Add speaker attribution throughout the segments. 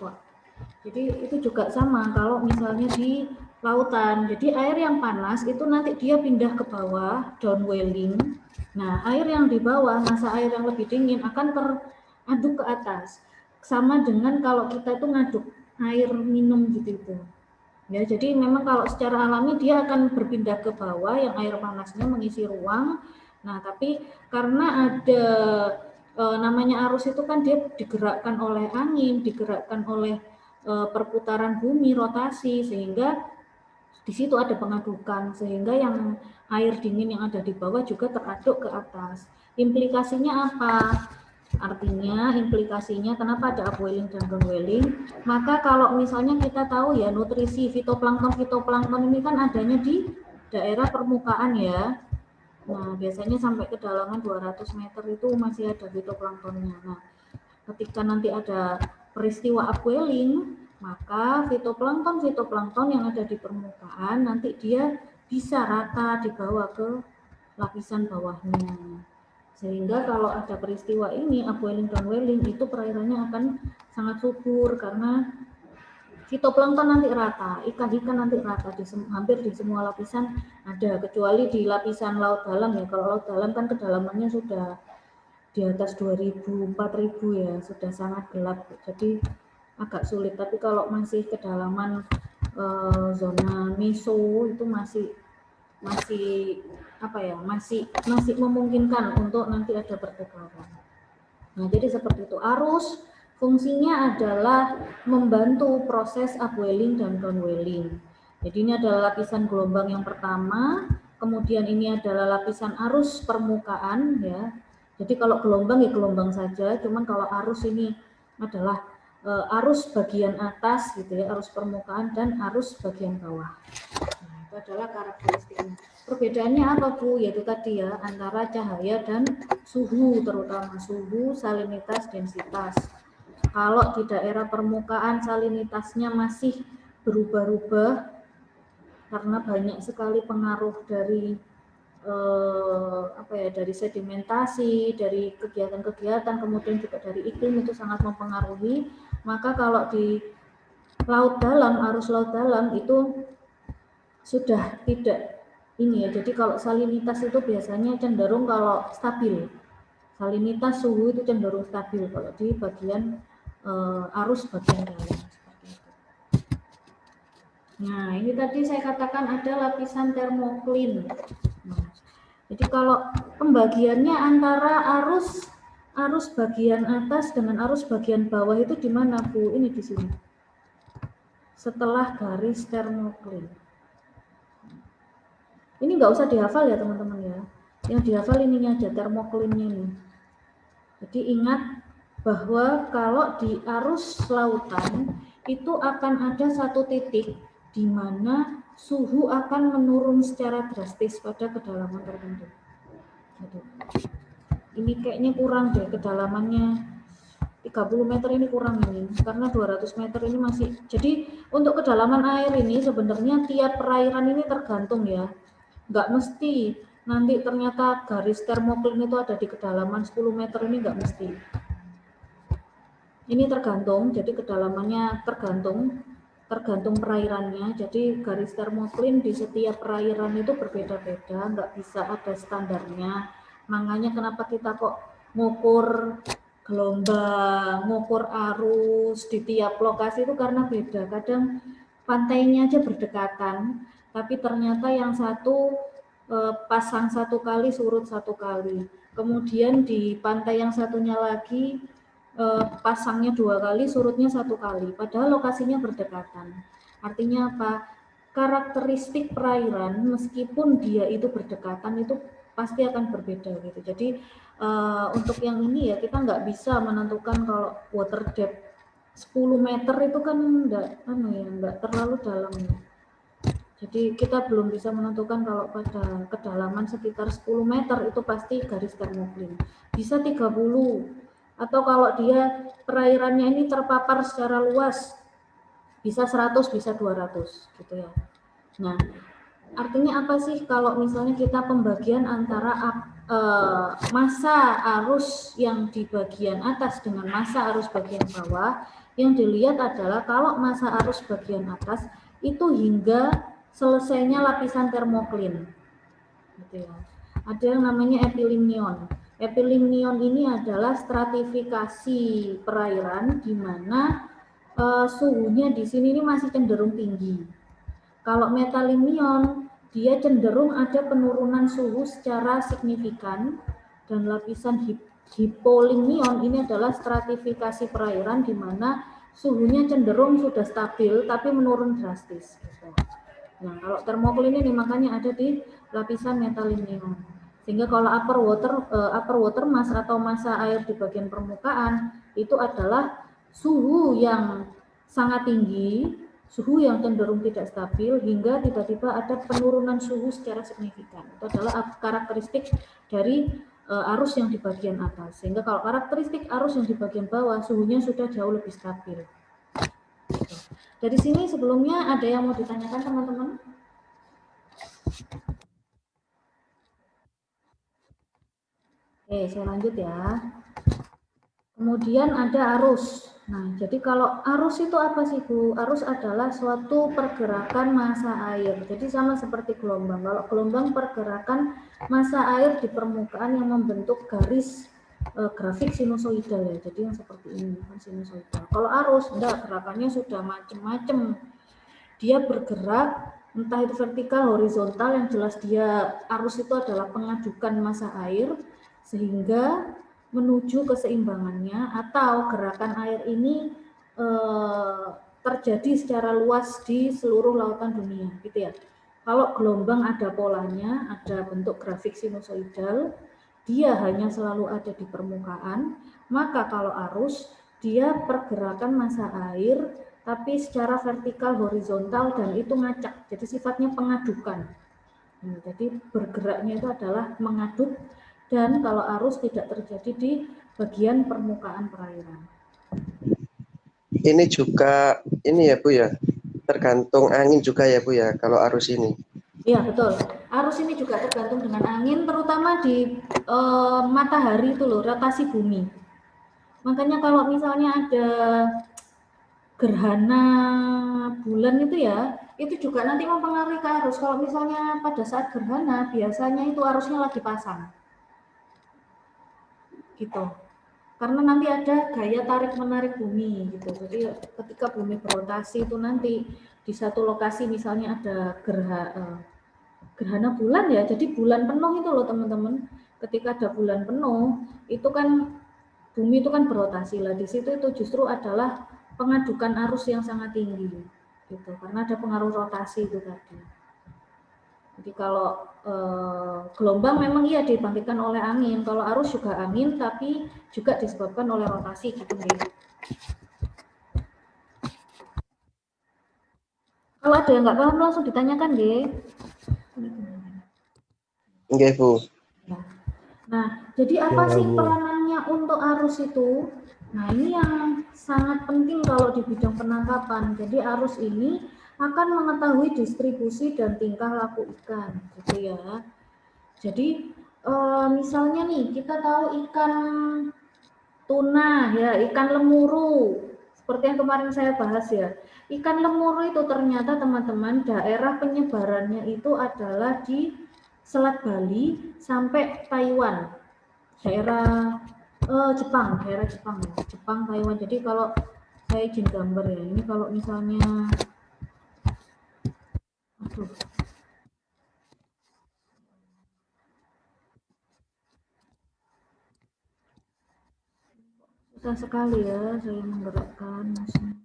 Speaker 1: aqua. Jadi itu juga sama kalau misalnya di lautan. Jadi air yang panas itu nanti dia pindah ke bawah, downwelling. Nah, air yang di bawah, masa air yang lebih dingin akan teraduk ke atas. Sama dengan kalau kita itu ngaduk air minum gitu. Ya, jadi memang kalau secara alami dia akan berpindah ke bawah yang air panasnya mengisi ruang. Nah, tapi karena ada namanya arus itu kan dia digerakkan oleh angin, digerakkan oleh perputaran bumi, rotasi, sehingga di situ ada pengadukan, sehingga yang air dingin yang ada di bawah juga teraduk ke atas. Implikasinya apa? Artinya, implikasinya kenapa ada upwelling dan downwelling? Maka kalau misalnya kita tahu ya, nutrisi fitoplankton ini kan adanya di daerah permukaan ya. Nah, biasanya sampai kedalaman 200 meter itu masih ada fitoplanktonnya. Nah, ketika nanti ada peristiwa upwelling, maka fitoplankton yang ada di permukaan nanti dia bisa rata dibawa ke lapisan bawahnya. Sehingga kalau ada peristiwa ini upwelling downwelling itu perairannya akan sangat subur karena fitoplankton nanti rata, ikan-ikan nanti rata hampir di semua lapisan ada, kecuali di lapisan laut dalam ya. Kalau laut dalam kan kedalamannya sudah di atas 2000, 4000 ya, sudah sangat gelap, jadi agak sulit. Tapi kalau masih kedalaman zona meso itu masih apa ya, masih memungkinkan untuk nanti ada pertukaran. Nah, jadi seperti itu. Arus fungsinya adalah membantu proses upwelling dan downwelling. Jadi ini adalah lapisan gelombang yang pertama, kemudian ini adalah lapisan arus permukaan ya. Jadi kalau gelombang ya gelombang saja, cuman kalau arus ini adalah arus bagian atas gitu ya, arus permukaan dan arus bagian bawah. Nah, itu adalah karakteristiknya. Perbedaannya apa Bu? Yaitu tadi ya, antara cahaya dan suhu, terutama suhu, salinitas, densitas. Kalau di daerah permukaan salinitasnya masih berubah-ubah karena banyak sekali pengaruh dari dari sedimentasi, dari kegiatan-kegiatan, kemudian juga dari iklim itu sangat mempengaruhi. Maka kalau di laut dalam, arus laut dalam itu sudah tidak ini ya. Jadi kalau salinitas itu biasanya cenderung kalau stabil. Salinitas suhu itu cenderung stabil kalau di bagian arus bagian dalam seperti itu. Nah, ini tadi saya katakan ada lapisan termoklin. Nah, jadi kalau pembagiannya antara arus bagian atas dengan arus bagian bawah itu di mana Bu? Ini di sini. Setelah garis termoklin. Ini nggak usah dihafal ya teman-teman ya. Yang dihafal ininya aja, termoklinnya nih. Jadi ingat bahwa kalau di arus lautan itu akan ada satu titik di mana suhu akan menurun secara drastis pada kedalaman tertentu. Ini kayaknya kurang deh kedalamannya. 30 meter ini kurang ini, karena 200 meter ini masih. Jadi untuk kedalaman air ini sebenarnya tiap perairan ini tergantung ya. Nggak mesti nanti ternyata garis termoklin itu ada di kedalaman 10 meter, ini nggak mesti. Ini tergantung, jadi kedalamannya tergantung perairannya. Jadi garis termoklin di setiap perairan itu berbeda-beda, nggak bisa ada standarnya. Makanya kenapa kita kok ngukur gelombang, ngukur arus di tiap lokasi itu karena beda. Kadang pantainya aja berdekatan, tapi ternyata yang satu pasang satu kali, surut satu kali. Kemudian di pantai yang satunya lagi pasangnya 2 kali, surutnya 1 kali. Padahal lokasinya berdekatan. Artinya apa? Karakteristik perairan meskipun dia itu berdekatan itu pasti akan berbeda gitu. Jadi untuk yang ini ya kita nggak bisa menentukan kalau water depth 10 meter itu kan nggak terlalu dalam ya. Jadi kita belum bisa menentukan kalau pada kedalaman sekitar 10 meter itu pasti garis termoklin. Bisa 30 atau kalau dia perairannya ini terpapar secara luas bisa 100, bisa 200 gitu ya. Nah, artinya apa sih kalau misalnya kita pembagian antara massa arus yang di bagian atas dengan massa arus bagian bawah Yang dilihat adalah kalau massa arus bagian atas itu hingga selesainya lapisan termoklin. Gitu ya. Ada yang namanya epilimnion. Epilimnion ini adalah stratifikasi perairan di mana suhunya di sini ini masih cenderung tinggi. Kalau metalimnion dia cenderung ada penurunan suhu secara signifikan, dan lapisan hipolimnion ini adalah stratifikasi perairan di mana suhunya cenderung sudah stabil tapi menurun drastis. Nah, kalau termoklin ini makanya ada di lapisan metalimnion. Sehingga kalau upper water mass atau massa air di bagian permukaan itu adalah suhu yang sangat tinggi, suhu yang cenderung tidak stabil hingga tiba-tiba ada penurunan suhu secara signifikan. Itu adalah karakteristik dari arus yang di bagian atas. Sehingga kalau karakteristik arus yang di bagian bawah suhunya sudah jauh lebih stabil. Dari sini sebelumnya ada yang mau ditanyakan teman-teman? Oke, saya lanjut ya. Kemudian ada arus. Nah, jadi kalau arus itu apa sih Bu? Arus adalah suatu pergerakan massa air. Jadi sama seperti gelombang. Kalau gelombang pergerakan massa air di permukaan yang membentuk garis grafik sinusoidal ya. Jadi yang seperti ini kan sinusoidal. Kalau arus enggak, gerakannya sudah macam-macam. Dia bergerak entah itu vertikal, horizontal, yang jelas dia arus itu adalah pengadukan massa air sehingga menuju keseimbangannya, atau gerakan air ini terjadi secara luas di seluruh lautan dunia, gitu ya. Kalau gelombang ada polanya, ada bentuk grafik sinusoidal, dia hanya selalu ada di permukaan. Maka kalau arus, dia pergerakan massa air tapi secara vertikal, horizontal, dan itu ngacak, jadi sifatnya pengadukan. Nah, jadi bergeraknya itu adalah mengaduk, dan kalau arus tidak terjadi di bagian permukaan perairan.
Speaker 2: Ini juga ini ya Bu ya, tergantung angin juga ya Bu ya kalau arus ini.
Speaker 1: Iya betul, arus ini juga tergantung dengan angin, terutama di matahari itu loh, rotasi bumi. Makanya kalau misalnya ada gerhana bulan itu ya, itu juga nanti mempengaruhi ke arus. Kalau misalnya pada saat gerhana, biasanya itu arusnya lagi pasang. Gitu. Karena nanti ada gaya tarik-menarik bumi gitu. Jadi ketika bumi berotasi itu nanti di satu lokasi misalnya ada gerhana bulan ya, jadi bulan penuh itu loh teman-teman. Ketika ada bulan penuh, itu kan bumi itu kan berotasi lah. Di situ itu justru adalah pengadukan arus yang sangat tinggi gitu. Karena ada pengaruh rotasi itu tadi. Jadi kalau gelombang memang iya dibangkitkan oleh angin. Kalau arus juga angin, tapi juga disebabkan oleh rotasi gitu nih. Kalau ada yang nggak paham langsung ditanyakan deh.
Speaker 2: Oke Bu.
Speaker 1: Nah, jadi apa sih peranannya untuk arus itu? Nah, ini yang sangat penting kalau di bidang penangkapan. Jadi arus ini akan mengetahui distribusi dan tingkah laku ikan, gitu ya. Jadi misalnya nih kita tahu ikan tuna ya, ikan lemuru, seperti yang kemarin saya bahas ya. Ikan lemuru itu ternyata teman-teman daerah penyebarannya itu adalah di Selat Bali sampai Taiwan, daerah Jepang ya, Jepang, Taiwan. Jadi kalau saya izin gambar ya, ini kalau misalnya, aduh, susah sekali ya saya menggerakkan mesin.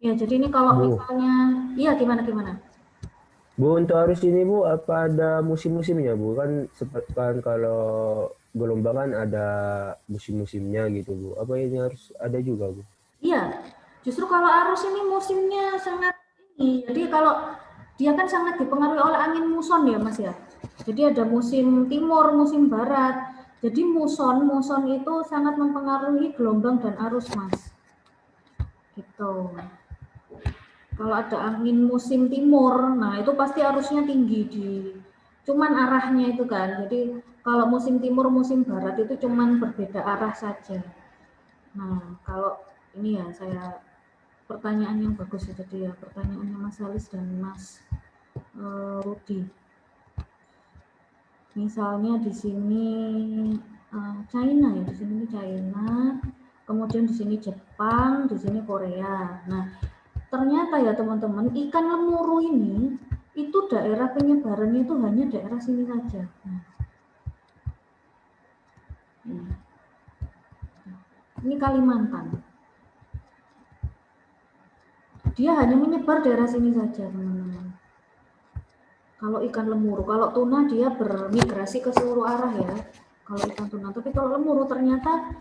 Speaker 1: Ya, jadi ini kalau misalnya, iya gimana?
Speaker 3: Bu, untuk arus ini Bu, apa ada musim-musimnya Bu? Kan kalau gelombang kan ada musim-musimnya gitu Bu. Apa ini harus ada juga Bu?
Speaker 1: Iya, justru kalau arus ini musimnya sangat ini. Jadi kalau dia kan sangat dipengaruhi oleh angin muson ya Mas ya. Jadi ada musim timur, musim barat. Jadi muson itu sangat mempengaruhi gelombang dan arus Mas. Gitu. Kalau ada angin musim timur, nah itu pasti arusnya tinggi cuman arahnya itu kan. Jadi Kalau musim timur, musim barat itu cuman berbeda arah saja. Nah, kalau ini ya saya pertanyaan yang bagus itu dia, pertanyaannya Mas Halis dan Mas Rudi. Misalnya di sini China ya, di sini China, kemudian di sini Jepang, di sini Korea. Nah, ternyata ya teman-teman, ikan lemuru ini itu daerah penyebarannya itu hanya daerah sini saja. Nah, ini Kalimantan. Dia hanya menyebar daerah sini saja, teman-teman. Kalau ikan lemuru, kalau tuna dia bermigrasi ke seluruh arah ya. Kalau ikan tuna, tapi kalau lemuru ternyata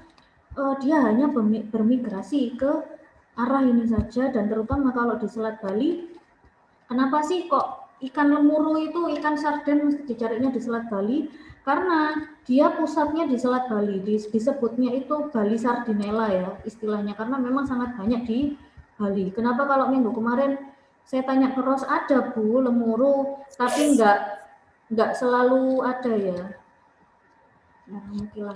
Speaker 1: dia hanya bermigrasi ke arah ini saja, dan terutama kalau di Selat Bali. Kenapa sih kok ikan lemuru itu, ikan sarden mesti dicarinya di Selat Bali? Karena dia pusatnya di Selat Bali, disebutnya itu Bali Sardinella ya istilahnya, karena memang sangat banyak di Bali. Kenapa kalau minggu kemarin saya tanya ke Ros, ada Bu lemuru, tapi nggak selalu ada ya.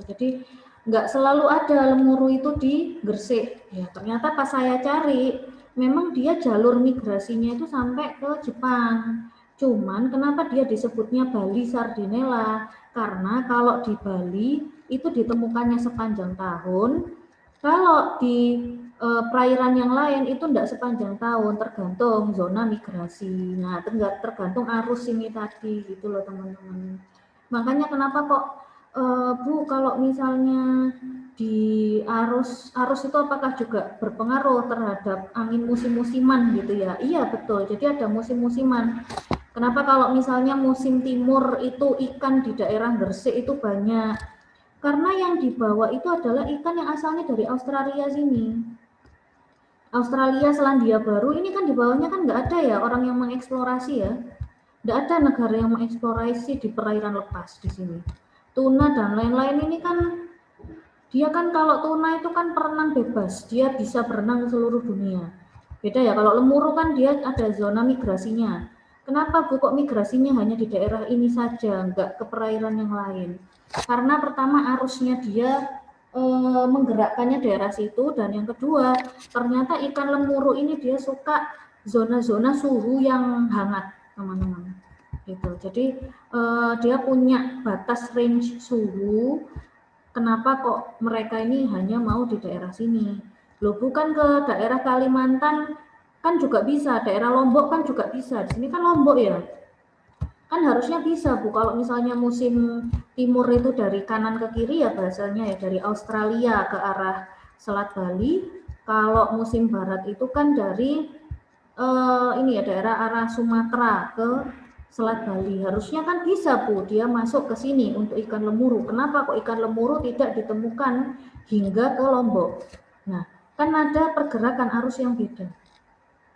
Speaker 1: Jadi nggak selalu ada lemuru itu di Gresik. Ya, ternyata pas saya cari, memang dia jalur migrasinya itu sampai ke Jepang. Cuman kenapa dia disebutnya Bali Sardinella? Karena kalau di Bali itu ditemukannya sepanjang tahun. Kalau di perairan yang lain itu tidak sepanjang tahun, tergantung zona migrasi. Nah, tergantung arus ini tadi gitu loh teman-teman. Makanya kenapa kok Bu, kalau misalnya di arus itu apakah juga berpengaruh terhadap angin musim-musiman gitu ya? Iya betul, jadi ada musim-musiman. Kenapa kalau misalnya musim timur itu ikan di daerah Gresik itu banyak? Karena yang dibawa itu adalah ikan yang asalnya dari Australia sini. Australia, Selandia Baru ini kan di bawahnya kan nggak ada ya orang yang mengeksplorasi ya. Nggak ada negara yang mengeksplorasi di perairan lepas di sini. Tuna dan lain-lain ini kan dia kan, kalau tuna itu kan perenang bebas, dia bisa berenang ke seluruh dunia. Beda ya kalau lemuru kan dia ada zona migrasinya. Kenapa Bu kok migrasinya hanya di daerah ini saja, nggak ke perairan yang lain? Karena pertama arusnya dia menggerakkannya daerah situ, dan yang kedua ternyata ikan lemuru ini dia suka zona-zona suhu yang hangat teman-teman gitu. Jadi dia punya batas range suhu. Kenapa kok mereka ini hanya mau di daerah sini? Loh, bukan ke daerah Kalimantan kan juga bisa, daerah Lombok kan juga bisa. Di sini kan Lombok ya. Kan harusnya bisa Bu, kalau misalnya musim timur itu dari kanan ke kiri ya bahasanya ya, dari Australia ke arah Selat Bali. Kalau musim barat itu kan dari ini ya daerah arah Sumatera ke Selat Bali. Harusnya kan bisa Bu, dia masuk ke sini untuk ikan lemuru. Kenapa kok ikan lemuru tidak ditemukan hingga ke Lombok? Nah, kan ada pergerakan arus yang beda.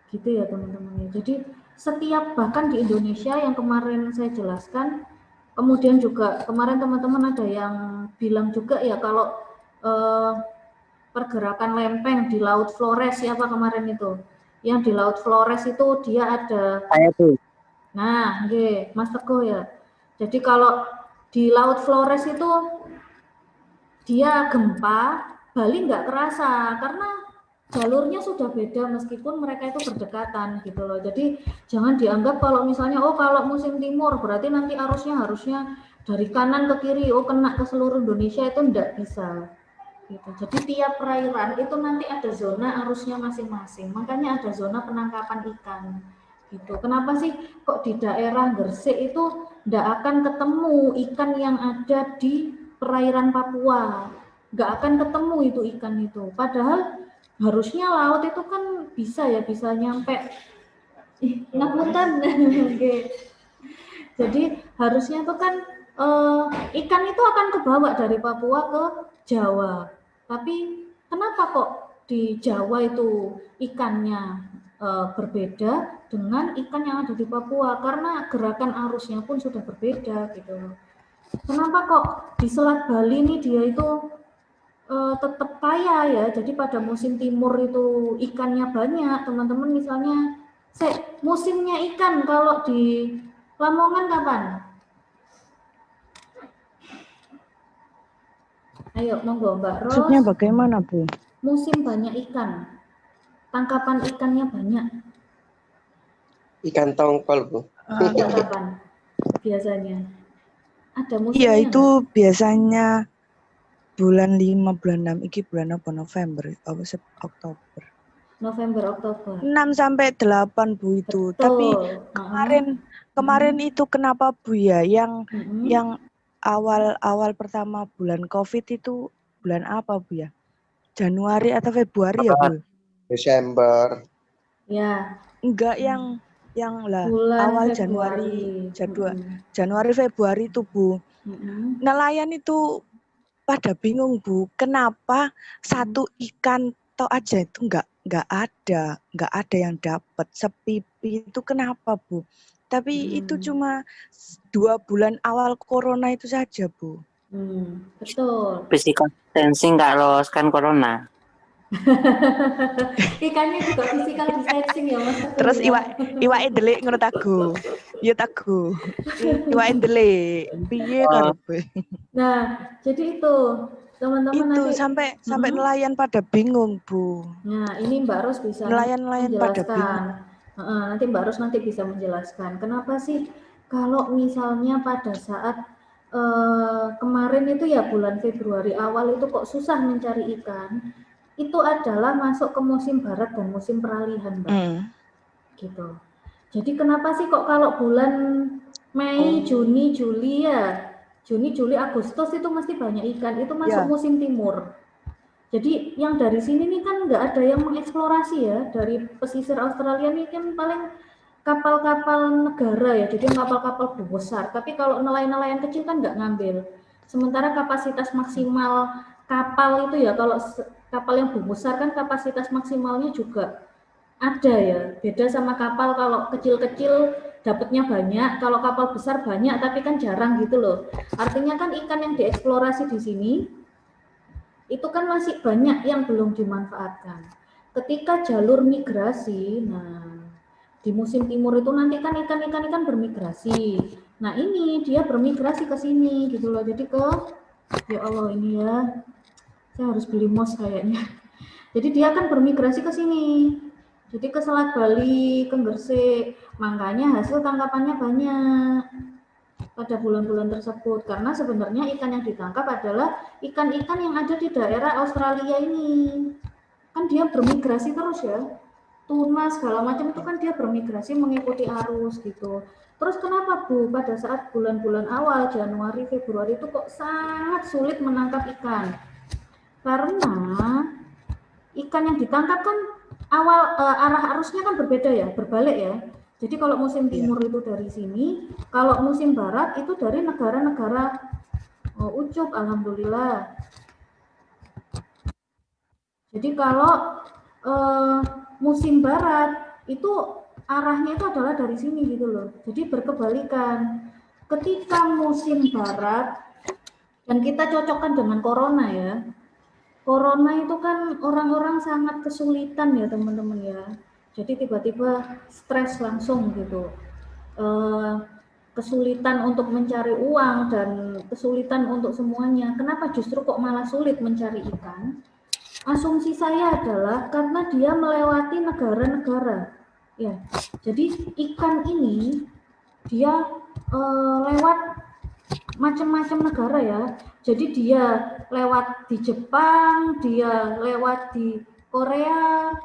Speaker 1: Gitu ya teman-teman. Jadi setiap, bahkan di Indonesia yang kemarin saya jelaskan, kemudian juga kemarin teman-teman ada yang bilang juga ya kalau pergerakan lempeng di Laut Flores, siapa kemarin itu? Yang di Laut Flores itu dia ada.
Speaker 4: Saya tuh.
Speaker 1: Nah, Mas Teguh ya. Jadi kalau di Laut Flores itu dia gempa, Bali nggak kerasa karena jalurnya sudah beda meskipun mereka itu berdekatan gitu loh. Jadi jangan dianggap kalau misalnya kalau musim timur berarti nanti harusnya dari kanan ke kiri, kena ke seluruh Indonesia, itu enggak bisa. Gitu. Jadi tiap perairan itu nanti ada zona arusnya masing-masing. Makanya ada zona penangkapan ikan. Gitu. Kenapa sih kok di daerah Gresik itu enggak akan ketemu ikan yang ada di perairan Papua? Enggak akan ketemu itu ikan itu. Padahal harusnya laut itu kan bisa nyampe ngapunten. Jadi harusnya itu kan ikan itu akan kebawa dari Papua ke Jawa. Tapi kenapa kok di Jawa itu ikannya berbeda dengan ikan yang ada di Papua? Karena gerakan arusnya pun sudah berbeda gitu. Kenapa kok di Selat Bali ini dia itu tetap kaya ya? Jadi pada musim timur itu ikannya banyak, teman-teman. Misalnya musimnya ikan kalau di Lamongan kapan? Ayo, monggo Mbak Ros.
Speaker 4: Maksudnya bagaimana, Bu?
Speaker 1: Musim banyak ikan. Tangkapan ikannya banyak.
Speaker 2: Ikan tongkol, Bu.
Speaker 1: Itu kapan biasanya? Ada
Speaker 4: Iya,
Speaker 1: musimnya
Speaker 4: itu
Speaker 1: nggak?
Speaker 4: biasanya bulan 5, bulan 6, iki bulan apa, November, apa Oktober.
Speaker 1: November, Oktober.
Speaker 4: 6 sampai 8, Bu, itu. Tapi
Speaker 1: Betul.
Speaker 4: kemarin itu kenapa, Bu, ya, yang
Speaker 1: Mm-mm.
Speaker 4: awal pertama bulan COVID itu bulan apa, Bu, ya? Januari atau Februari ya, Bu?
Speaker 2: Desember.
Speaker 1: Ya,
Speaker 4: Enggak, yang lah
Speaker 1: bulan
Speaker 4: awal
Speaker 1: Februari.
Speaker 4: Januari Februari itu, Bu.
Speaker 1: Mm-mm.
Speaker 4: Nelayan itu pada bingung, Bu, kenapa satu ikan tok aja itu nggak ada yang dapat, sepipi itu kenapa, Bu? Tapi itu cuma 2 bulan awal corona itu saja, Bu.
Speaker 1: Betul.
Speaker 5: Physical distancing Kak Ros, kan corona.
Speaker 1: Ikannya juga physical distancing ya Mas Teguh.
Speaker 4: Terus
Speaker 1: ya?
Speaker 4: iwake ndelik ngono tagu. Ya tagu. Iwake ndelik. Piye karepe?
Speaker 1: Nah, jadi itu teman-teman
Speaker 4: Itu
Speaker 1: nanti
Speaker 4: sampai nelayan pada bingung, Bu.
Speaker 1: Nah, ini Mbak Ros bisa
Speaker 4: Nelayan pada
Speaker 1: menjelaskan. Nanti Mbak Ros nanti bisa menjelaskan kenapa sih kalau misalnya pada saat kemarin itu ya bulan Februari awal itu kok susah mencari ikan. Itu adalah masuk ke musim barat dan musim peralihan, Mbak. Gitu. Jadi kenapa sih kok kalau bulan Mei, Juni, Juli ya, Juni, Juli, Agustus itu mesti banyak ikan, itu masuk musim timur. Jadi yang dari sini nih kan nggak ada yang mengeksplorasi ya, dari pesisir Australia nih kan paling kapal-kapal negara ya, jadi kapal-kapal besar. Tapi kalau nelayan-nelayan kecil kan nggak ngambil. Sementara kapasitas maksimal kapal itu ya, kalau kapal yang besar kan kapasitas maksimalnya juga ada ya. Beda sama kapal kalau kecil-kecil dapatnya banyak, kalau kapal besar banyak tapi kan jarang gitu loh. Artinya kan ikan yang dieksplorasi di sini itu kan masih banyak yang belum dimanfaatkan. Ketika jalur migrasi, nah di musim timur itu nanti kan ikan bermigrasi. Nah ini dia bermigrasi ke sini gitu loh. Jadi ya Allah ini ya, saya harus beli mos kayaknya. Jadi dia akan bermigrasi ke sini. Jadi ke Selat Bali, ke Gresik. Makanya hasil tangkapannya banyak pada bulan-bulan tersebut, karena sebenarnya ikan yang ditangkap adalah ikan-ikan yang ada di daerah Australia ini. Kan dia bermigrasi terus ya, tuna segala macam itu kan dia bermigrasi mengikuti arus gitu. Terus kenapa Bu pada saat bulan-bulan awal Januari Februari itu kok sangat sulit menangkap ikan? Karena ikan yang ditangkap kan arah arusnya kan berbeda ya, berbalik ya. Jadi kalau musim timur itu dari sini, kalau musim barat itu dari negara-negara ucup, alhamdulillah. Jadi kalau musim barat itu arahnya itu adalah dari sini gitu loh. Jadi berkebalikan. Ketika musim barat dan kita cocokkan dengan corona ya. Corona itu kan orang-orang sangat kesulitan ya teman-teman ya. Jadi tiba-tiba stres langsung gitu. Kesulitan untuk mencari uang dan kesulitan untuk semuanya. Kenapa justru kok malah sulit mencari ikan? Asumsi saya adalah karena dia melewati negara-negara. Ya, jadi ikan ini dia lewat macam-macam negara ya. Jadi dia lewat di Jepang, dia lewat di Korea,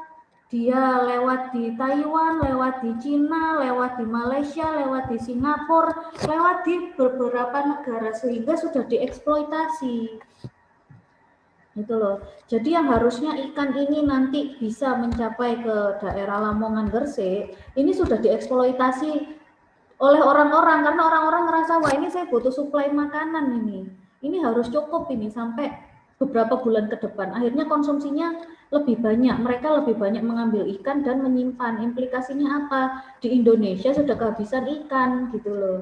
Speaker 1: dia lewat di Taiwan, lewat di Cina, lewat di Malaysia, lewat di Singapura, lewat di beberapa negara sehingga sudah dieksploitasi. Gitu loh. Jadi yang harusnya ikan ini nanti bisa mencapai ke daerah Lamongan, Gresik, ini sudah dieksploitasi oleh orang-orang karena orang-orang ngerasa wah ini saya butuh suplai makanan ini harus cukup ini sampai beberapa bulan ke depan. Akhirnya konsumsinya lebih banyak, mereka lebih banyak mengambil ikan dan menyimpan. Implikasinya apa? Di Indonesia sudah kehabisan ikan gitu loh.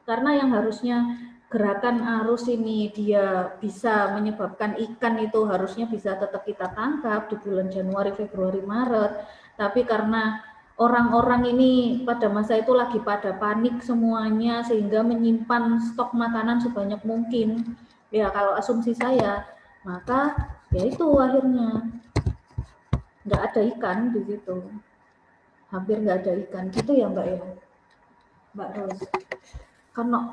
Speaker 1: Karena yang harusnya gerakan arus ini dia bisa menyebabkan ikan itu harusnya bisa tetap kita tangkap di bulan Januari, Februari, Maret. Tapi karena orang-orang ini pada masa itu lagi pada panik semuanya sehingga menyimpan stok makanan sebanyak mungkin. Ya kalau asumsi saya Maka ya itu akhirnya nggak ada ikan di situ, hampir nggak ada ikan gitu ya Mbak ya, Mbak Ros.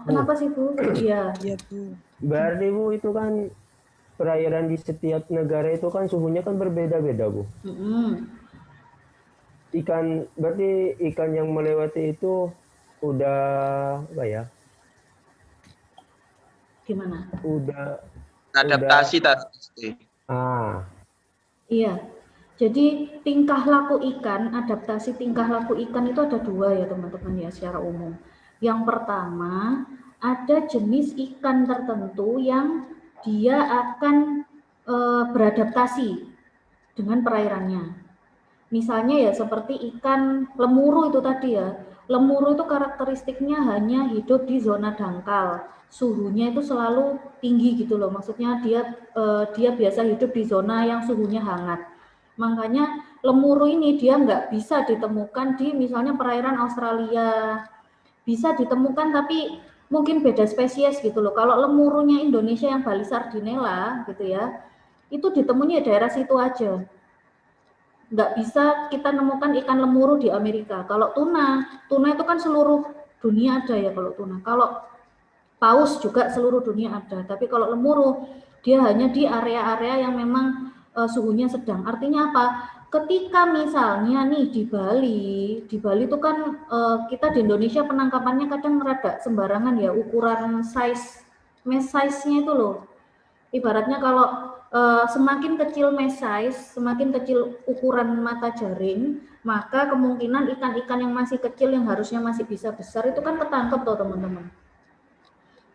Speaker 1: Kenapa sih Bu? Iya.
Speaker 4: Iya Bu.
Speaker 3: Berarti Bu itu kan perairan di setiap negara itu kan suhunya kan berbeda-beda Bu. Berarti ikan yang melewati itu udah apa ya?
Speaker 1: Gimana?
Speaker 3: Udah
Speaker 6: Adaptasi tadi.
Speaker 1: Iya. Jadi tingkah laku ikan, adaptasi tingkah laku ikan itu ada dua ya teman-teman ya secara umum. Yang pertama, ada jenis ikan tertentu yang dia akan beradaptasi dengan perairannya. Misalnya ya seperti ikan lemuru itu tadi ya. Lemuru itu karakteristiknya hanya hidup di zona dangkal. Suhunya itu selalu tinggi gitu loh. Maksudnya dia biasa hidup di zona yang suhunya hangat. Makanya lemuru ini dia nggak bisa ditemukan di misalnya perairan Australia. Bisa ditemukan tapi mungkin beda spesies gitu loh. Kalau lemurunya Indonesia yang Bali Sardinella gitu ya, itu ditemunya daerah situ aja. Nggak bisa kita nemukan ikan lemuru di Amerika. Kalau tuna itu kan seluruh dunia ada ya kalau tuna. Kalau paus juga seluruh dunia ada. Tapi kalau lemuru dia hanya di area-area yang memang suhunya sedang. Artinya apa? Ketika misalnya nih di Bali itu kan kita di Indonesia penangkapannya kadang rada sembarangan ya, ukuran mesh size-nya itu loh. Ibaratnya kalau semakin kecil mesh size, semakin kecil ukuran mata jaring, maka kemungkinan ikan-ikan yang masih kecil yang harusnya masih bisa besar itu kan ketangkep tuh teman-teman.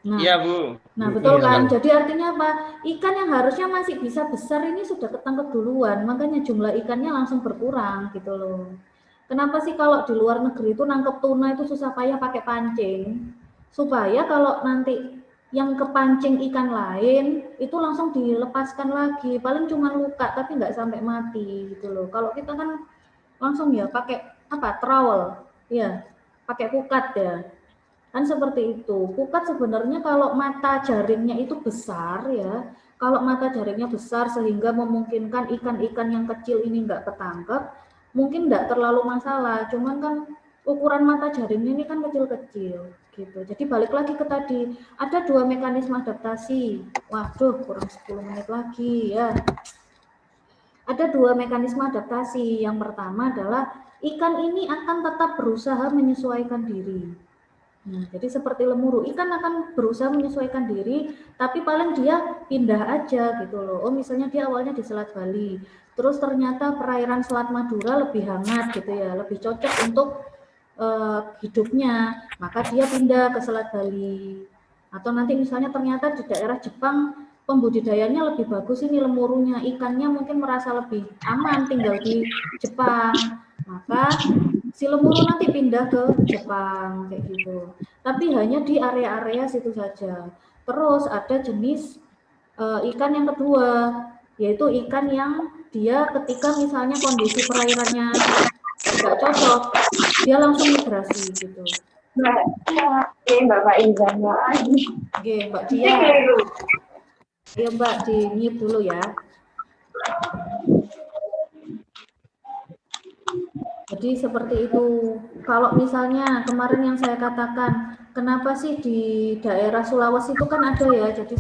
Speaker 1: Nah,
Speaker 6: iya Bu.
Speaker 1: Nah betul
Speaker 3: Iya,
Speaker 1: kan,
Speaker 3: Bu.
Speaker 1: jadi artinya apa? Ikan yang harusnya masih bisa besar ini sudah ketangkep duluan, makanya jumlah ikannya langsung berkurang gitu loh. Kenapa sih kalau di luar negeri itu nangkep tuna itu susah payah pakai pancing? Supaya kalau nanti yang kepancing ikan lain itu langsung dilepaskan lagi, paling cuma luka tapi nggak sampai mati gitu loh. Kalau kita kan langsung ya pakai apa, trowel ya, pakai pukat ya kan, seperti itu. Pukat sebenarnya kalau mata jaringnya itu besar ya, kalau mata jaringnya besar sehingga memungkinkan ikan-ikan yang kecil ini nggak ketangkep, mungkin nggak terlalu masalah, cuman kan ukuran mata jaringnya ini kan kecil-kecil gitu. Jadi balik lagi ke tadi, ada dua mekanisme adaptasi. Waduh, kurang 10 menit lagi ya. Ada dua mekanisme adaptasi. Yang pertama adalah ikan ini akan tetap berusaha menyesuaikan diri. Nah, jadi seperti lemuru, ikan akan berusaha menyesuaikan diri, tapi paling dia pindah aja gitu loh. Oh, misalnya dia awalnya di Selat Bali, terus ternyata perairan Selat Madura lebih hangat gitu ya, lebih cocok untuk hidupnya, maka dia pindah ke Selat Bali. Atau nanti misalnya ternyata di daerah Jepang pembudidayanya lebih bagus ini lemurunya, ikannya mungkin merasa lebih aman tinggal di Jepang, maka si lemuru nanti pindah ke Jepang kayak gitu. Tapi hanya di area-area situ saja. Terus ada jenis ikan yang kedua, yaitu ikan yang dia ketika misalnya kondisi perairannya nggak cocok, dia langsung migrasi gitu.
Speaker 7: Mbak Izana.
Speaker 1: Oke, Mbak Dia. Ya Mbak, di mute dulu ya. Jadi seperti itu. Kalau misalnya kemarin yang saya katakan, kenapa sih di daerah Sulawesi itu kan ada ya, jadi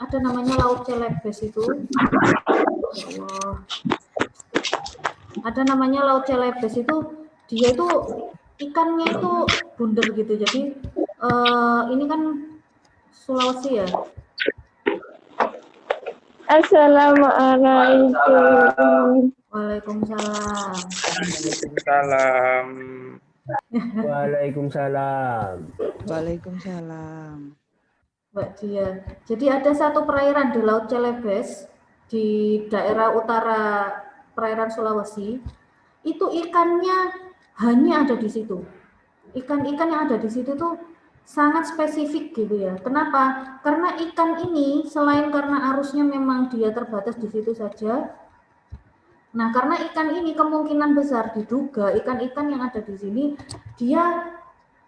Speaker 1: ada namanya Laut Celebes itu. Ya Allah. Ada namanya Laut Celebes itu, dia itu ikannya itu bunder gitu. Jadi ini kan Sulawesi ya.
Speaker 7: Assalamualaikum.
Speaker 1: Waalaikumsalam.
Speaker 6: Salam.
Speaker 3: Waalaikumsalam.
Speaker 4: Waalaikumsalam.
Speaker 1: Mbak Dia. Jadi ada satu perairan di Laut Celebes di daerah utara perairan Sulawesi. Itu ikannya hanya ada di situ. Ikan-ikan yang ada di situ tuh sangat spesifik gitu ya. Kenapa? Karena ikan ini selain karena arusnya memang dia terbatas di situ saja. Nah, karena ikan ini kemungkinan besar diduga ikan-ikan yang ada di sini dia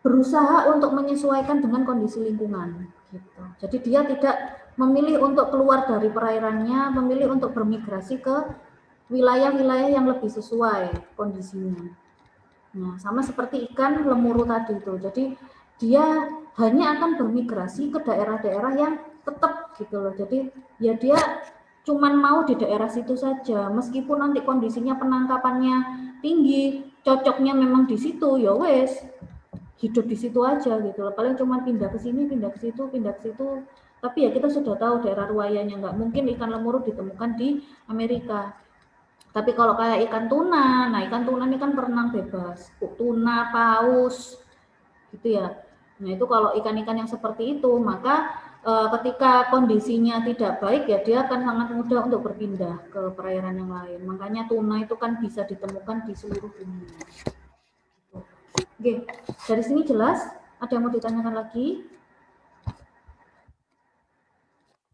Speaker 1: berusaha untuk menyesuaikan dengan kondisi lingkungan gitu. Jadi dia tidak memilih untuk keluar dari perairannya, memilih untuk bermigrasi ke wilayah-wilayah yang lebih sesuai kondisinya. Nah, sama seperti ikan lemuru tadi itu. Jadi dia hanya akan bermigrasi ke daerah-daerah yang tetap gitu loh. Jadi ya dia cuman mau di daerah situ saja. Meskipun nanti kondisinya penangkapannya tinggi, cocoknya memang di situ, ya wes hidup di situ aja gitu loh. Paling cuma pindah ke sini, pindah ke situ, pindah ke situ. Tapi ya kita sudah tahu daerah ruwayanya, nggak mungkin ikan lemuru ditemukan di Amerika. Tapi kalau kayak ikan tuna, nah ikan tuna ini kan berenang bebas, tuna, paus, gitu ya. Nah itu kalau ikan-ikan yang seperti itu, maka ketika kondisinya tidak baik ya dia akan sangat mudah untuk berpindah ke perairan yang lain. Makanya tuna itu kan bisa ditemukan di seluruh dunia. Oke, dari sini jelas? Ada yang mau ditanyakan lagi?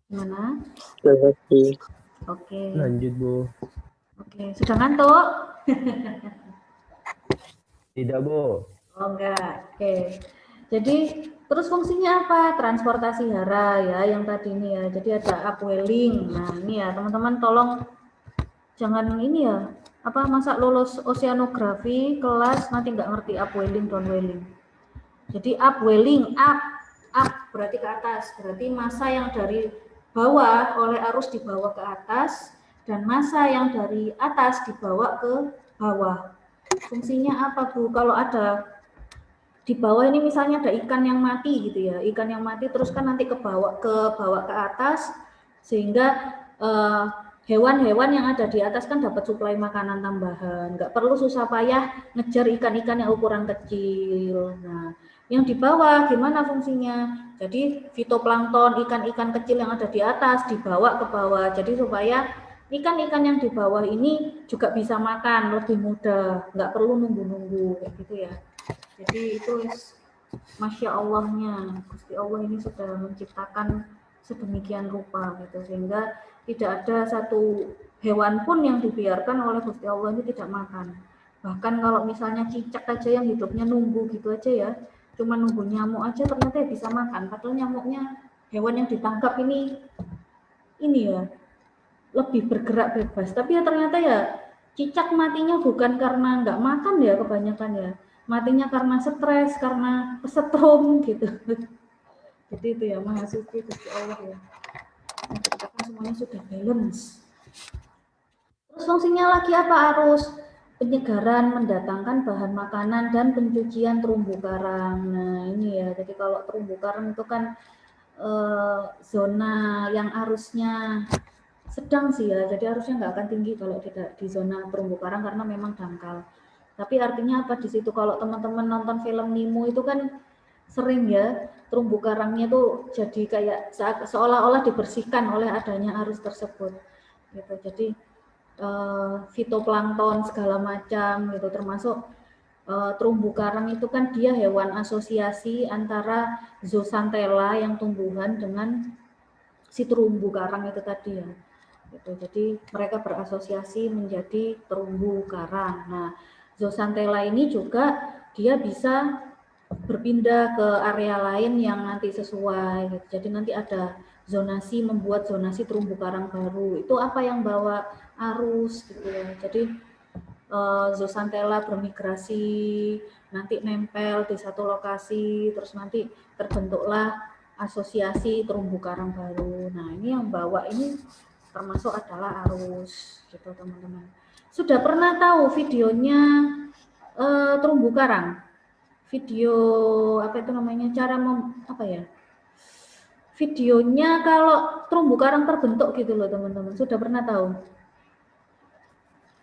Speaker 1: Gimana? Oke.
Speaker 3: Lanjut, Bu.
Speaker 1: Oke, sudah ngantuk?
Speaker 3: Tidak, Bu.
Speaker 1: Oh enggak. Oke. Jadi terus fungsinya apa? Transportasi hara ya yang tadi ini ya. Jadi ada upwelling. Nah, ini ya teman-teman tolong jangan ini ya. Apa masa lulus oceanografi kelas nanti nggak ngerti upwelling, downwelling. Jadi upwelling, up berarti ke atas, berarti massa yang dari bawah oleh arus dibawa ke atas dan massa yang dari atas dibawa ke bawah. Fungsinya apa Bu? Kalau ada di bawah ini misalnya ada ikan yang mati gitu ya, ikan yang mati terus kan nanti bawa ke atas sehingga hewan-hewan yang ada di atas kan dapat suplai makanan tambahan, nggak perlu susah payah ngejar ikan-ikan yang ukuran kecil. Nah, yang di bawah gimana fungsinya? Jadi fitoplankton, ikan-ikan kecil yang ada di atas dibawa ke bawah. Jadi supaya ikan-ikan yang di bawah ini juga bisa makan lebih mudah, nggak perlu nunggu-nunggu gitu ya. Jadi itu Masya Allahnya, Gusti Allah ini sudah menciptakan sedemikian rupa gitu sehingga tidak ada satu hewan pun yang dibiarkan oleh Gusti Allah ini tidak makan. Bahkan kalau misalnya cicak aja yang hidupnya nunggu gitu aja ya, cuma nunggu nyamuk aja ternyata ya bisa makan. Padahal nyamuknya hewan yang ditangkap ini ya lebih bergerak bebas. Tapi ya ternyata ya cicak matinya bukan karena nggak makan ya kebanyakan ya, matinya karena stres, karena kesetrum gitu. Jadi itu ya Maha Suci Gusti Allah ya. Menciptakan semuanya sudah balance. Terus fungsinya lagi apa? Arus penyegaran, mendatangkan bahan makanan dan pencucian terumbu karang. Nah ini ya, jadi kalau terumbu karang itu kan zona yang arusnya sedang sih ya, jadi arusnya nggak akan tinggi kalau tidak di zona terumbu karang karena memang dangkal. Tapi artinya apa di situ? Kalau teman-teman nonton film Nemo itu kan sering ya terumbu karangnya tuh jadi kayak seolah-olah dibersihkan oleh adanya arus tersebut gitu. Jadi fitoplankton segala macam gitu, termasuk terumbu karang itu kan dia hewan asosiasi antara zooxanthella yang tumbuhan dengan si terumbu karang itu tadi ya gitu. Jadi mereka berasosiasi menjadi terumbu karang. Nah zooxanthella ini juga dia bisa berpindah ke area lain yang nanti sesuai gitu. Jadi nanti ada zonasi, membuat zonasi terumbu karang baru. Itu apa yang bawa arus gitu ya. Jadi zooxanthella bermigrasi, nanti nempel di satu lokasi, terus nanti terbentuklah asosiasi terumbu karang baru. Nah ini yang bawa ini termasuk adalah arus gitu teman-teman. Sudah pernah tahu videonya terumbu karang? Video apa itu namanya, cara apa ya, videonya kalau terumbu karang terbentuk gitu loh teman-teman, sudah pernah tahu?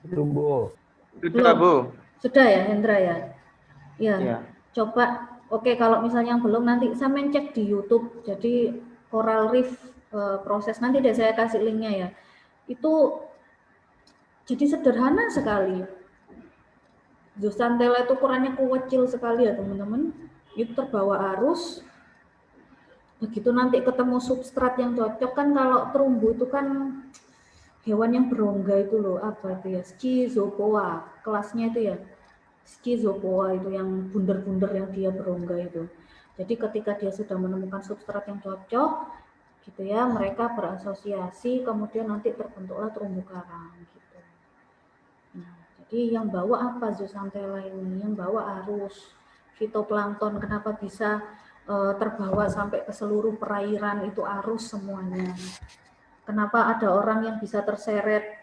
Speaker 3: Itu, Bu.
Speaker 6: Sudah, Bu.
Speaker 1: Sudah ya Hendra ya?
Speaker 6: Ya.
Speaker 1: Coba oke, kalau misalnya yang belum nanti sampean cek di YouTube, jadi coral reef proses, nanti deh saya kasih linknya ya. Itu jadi sederhana sekali. Zooxanthella itu ukurannya kecil sekali ya teman-teman. Itu terbawa arus. Begitu nanti ketemu substrat yang cocok kan, kalau terumbu itu kan hewan yang berongga itu loh, apa itu ya? Schizopoa. Kelasnya itu ya. Schizopoa itu yang bunder-bunder yang dia berongga itu. Jadi ketika dia sudah menemukan substrat yang cocok, gitu ya, mereka berasosiasi kemudian nanti terbentuklah terumbu karang gitu. Nah, jadi yang bawa apa zooxanthella ini? Yang bawa arus fitoplankton. Kenapa bisa terbawa sampai ke seluruh perairan itu arus semuanya? Kenapa ada orang yang bisa terseret?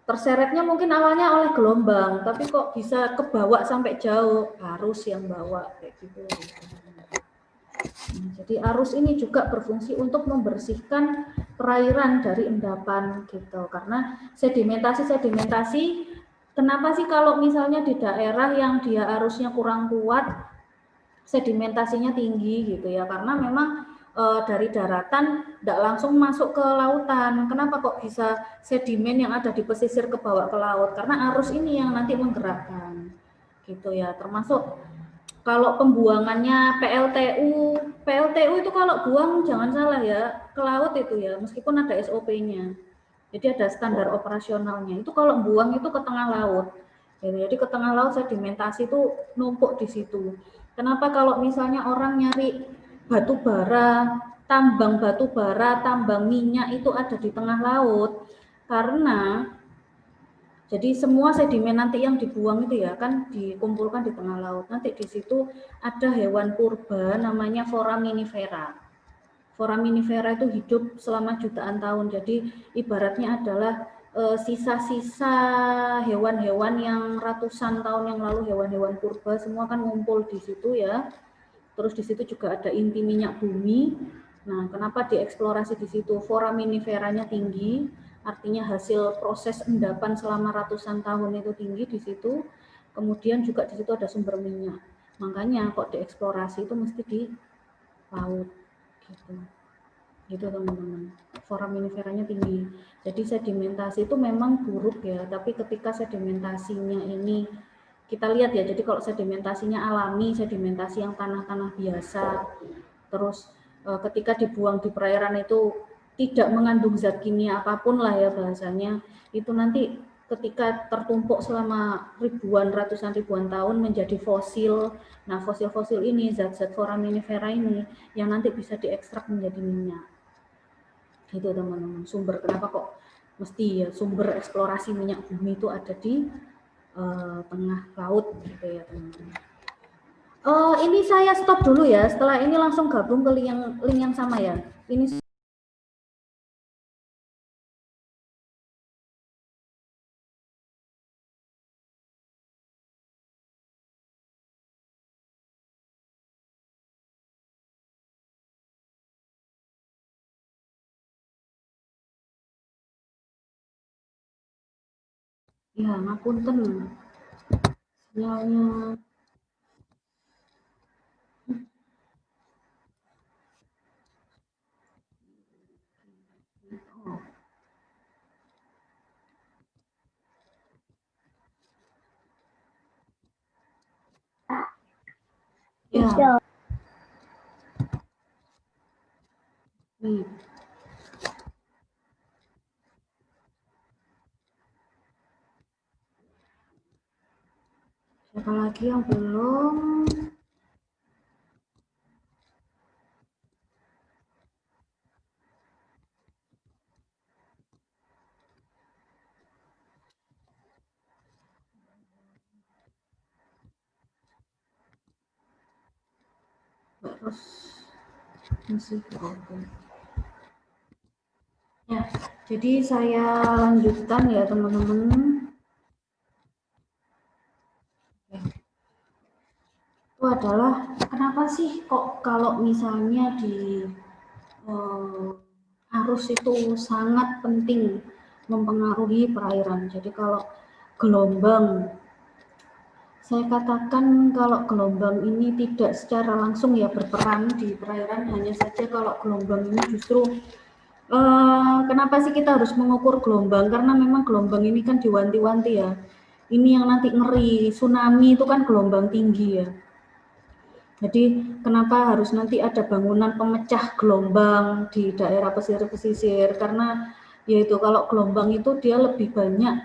Speaker 1: Terseretnya mungkin awalnya oleh gelombang, tapi kok bisa kebawa sampai jauh? Arus yang bawa kayak gitu. Nah, jadi arus ini juga berfungsi untuk membersihkan perairan dari endapan gitu. Karena sedimentasi, kenapa sih kalau misalnya di daerah yang dia arusnya kurang kuat, sedimentasinya tinggi gitu ya? Karena memang dari daratan tidak langsung masuk ke lautan. Kenapa kok bisa sedimen yang ada di pesisir kebawa ke laut? Karena arus ini yang nanti menggerakkan gitu ya. Termasuk kalau pembuangannya PLTU itu kalau buang jangan salah ya, ke laut itu ya, meskipun ada SOP-nya. Jadi ada standar operasionalnya. Itu kalau buang itu ke tengah laut. Jadi ke tengah laut sedimentasi itu numpuk di situ. Kenapa kalau misalnya orang nyari batu bara, tambang minyak itu ada di tengah laut? Karena jadi semua sedimen nanti yang dibuang itu ya kan dikumpulkan di tengah laut. Nanti di situ ada hewan purba namanya foraminifera. Foraminifera itu hidup selama jutaan tahun. Jadi ibaratnya adalah sisa-sisa hewan-hewan yang ratusan tahun yang lalu, hewan-hewan purba semua kan ngumpul di situ ya. Terus di situ juga ada inti minyak bumi. Nah, kenapa dieksplorasi di situ? Foraminiferanya tinggi, artinya hasil proses endapan selama ratusan tahun itu tinggi di situ. Kemudian juga di situ ada sumber minyak. Makanya kok dieksplorasi itu mesti di laut gitu. Gitu teman-teman. Foraminiferanya tinggi. Jadi sedimentasi itu memang buruk ya, tapi ketika sedimentasinya ini kita lihat ya, jadi kalau sedimentasinya alami, sedimentasi yang tanah-tanah biasa, terus ketika dibuang di perairan itu tidak mengandung zat kimia apapun lah ya bahasanya, itu nanti ketika tertumpuk selama ratusan ribuan tahun menjadi fosil. Nah, fosil-fosil ini, zat-zat foraminifera ini yang nanti bisa diekstrak menjadi minyak. Gitu teman-teman. Sumber kenapa kok mesti ya sumber eksplorasi minyak bumi itu ada di tengah laut gitu ya teman-teman. Ini saya stop dulu ya. Setelah ini langsung gabung ke link yang sama ya. Ini ya ngapunten sinyalnya. Ya. Nih. Siapa lagi yang belum? Terus masih oke. Ya, jadi saya lanjutkan ya teman-teman. Itu adalah kenapa sih kok kalau misalnya di arus itu sangat penting mempengaruhi perairan. Jadi kalau gelombang, saya katakan kalau gelombang ini tidak secara langsung ya berperan di perairan, hanya saja kalau gelombang ini justru kenapa sih kita harus mengukur gelombang? Karena memang gelombang ini kan diwanti-wanti ya. Ini yang nanti ngeri, tsunami itu kan gelombang tinggi ya. Jadi kenapa harus nanti ada bangunan pemecah gelombang di daerah pesisir-pesisir? Karena yaitu kalau gelombang itu dia lebih banyak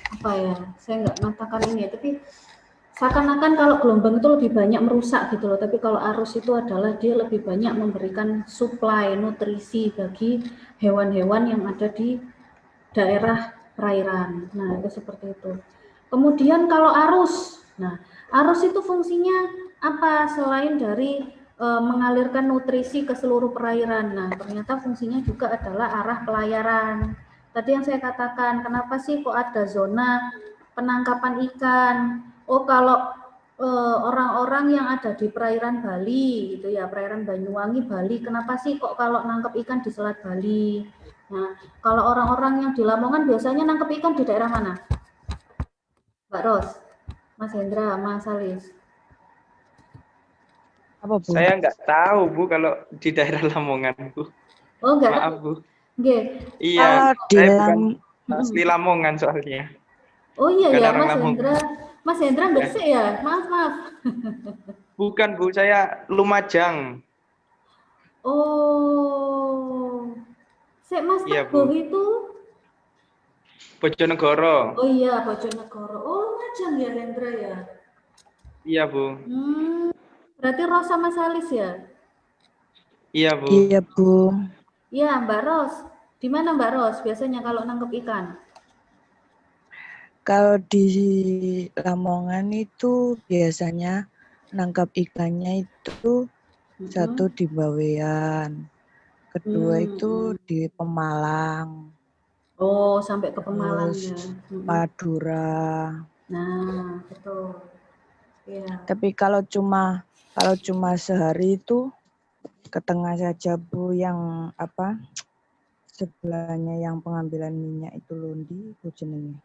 Speaker 1: apa ya? Saya nggak mengatakan ini ya, tapi seakan-akan kalau gelombang itu lebih banyak merusak gitu loh, tapi kalau arus itu adalah dia lebih banyak memberikan supply nutrisi bagi hewan-hewan yang ada di daerah perairan. Nah, itu seperti itu. Kemudian kalau arus, nah arus itu fungsinya apa selain dari mengalirkan nutrisi ke seluruh perairan? Nah, ternyata fungsinya juga adalah arah pelayaran. Tadi yang saya katakan, kenapa sih kok ada zona penangkapan ikan? Oh, kalau orang-orang yang ada di perairan Bali, gitu ya, perairan Banyuwangi, Bali, kenapa sih kok kalau nangkep ikan di Selat Bali? Nah, kalau orang-orang yang di Lamongan biasanya nangkep ikan di daerah mana? Mbak Ros, Mas Hendra, Mas Salis.
Speaker 4: Apa, Bu?
Speaker 6: Saya nggak tahu, Bu, kalau di daerah Lamongan, Bu.
Speaker 1: Oh, enggak
Speaker 6: Maaf,
Speaker 1: tahu.
Speaker 6: Bu.
Speaker 1: Oke.
Speaker 6: Iya,
Speaker 4: Kalau di
Speaker 6: saya bukan asli Lamongan soalnya.
Speaker 1: Oh iya
Speaker 6: Bukan
Speaker 1: ya,
Speaker 6: orang
Speaker 1: Mas
Speaker 6: Lamongan.
Speaker 1: Hendra. Mas Hendra
Speaker 6: Ya.
Speaker 1: Gresik ya? Maaf, maaf.
Speaker 6: Bukan, Bu, saya Lumajang.
Speaker 1: Oh. Mas
Speaker 6: Iya,
Speaker 1: Teguh
Speaker 6: Bu.
Speaker 1: itu?
Speaker 6: Bojonegoro.
Speaker 1: Oh iya, Bojonegoro. Oh, Lumajang ya, Hendra ya?
Speaker 6: Iya, Bu.
Speaker 1: Berarti Ros sama Salis ya?
Speaker 6: Iya, Bu.
Speaker 4: Iya, Bu.
Speaker 1: Iya, Mbak Ros. Di mana Mbak Ros biasanya kalau nangkep ikan?
Speaker 4: Kalau di Lamongan itu biasanya nangkap ikannya itu satu di Bawean, kedua itu di Pemalang,
Speaker 1: Oh, sampai ke Pemalang ya.
Speaker 4: terus Madura.
Speaker 1: Nah, betul. Iya.
Speaker 4: Tapi kalau cuma sehari itu ke tengah saja, Bu, yang apa sebelahnya yang pengambilan minyak itu Londi, Bu jenenge.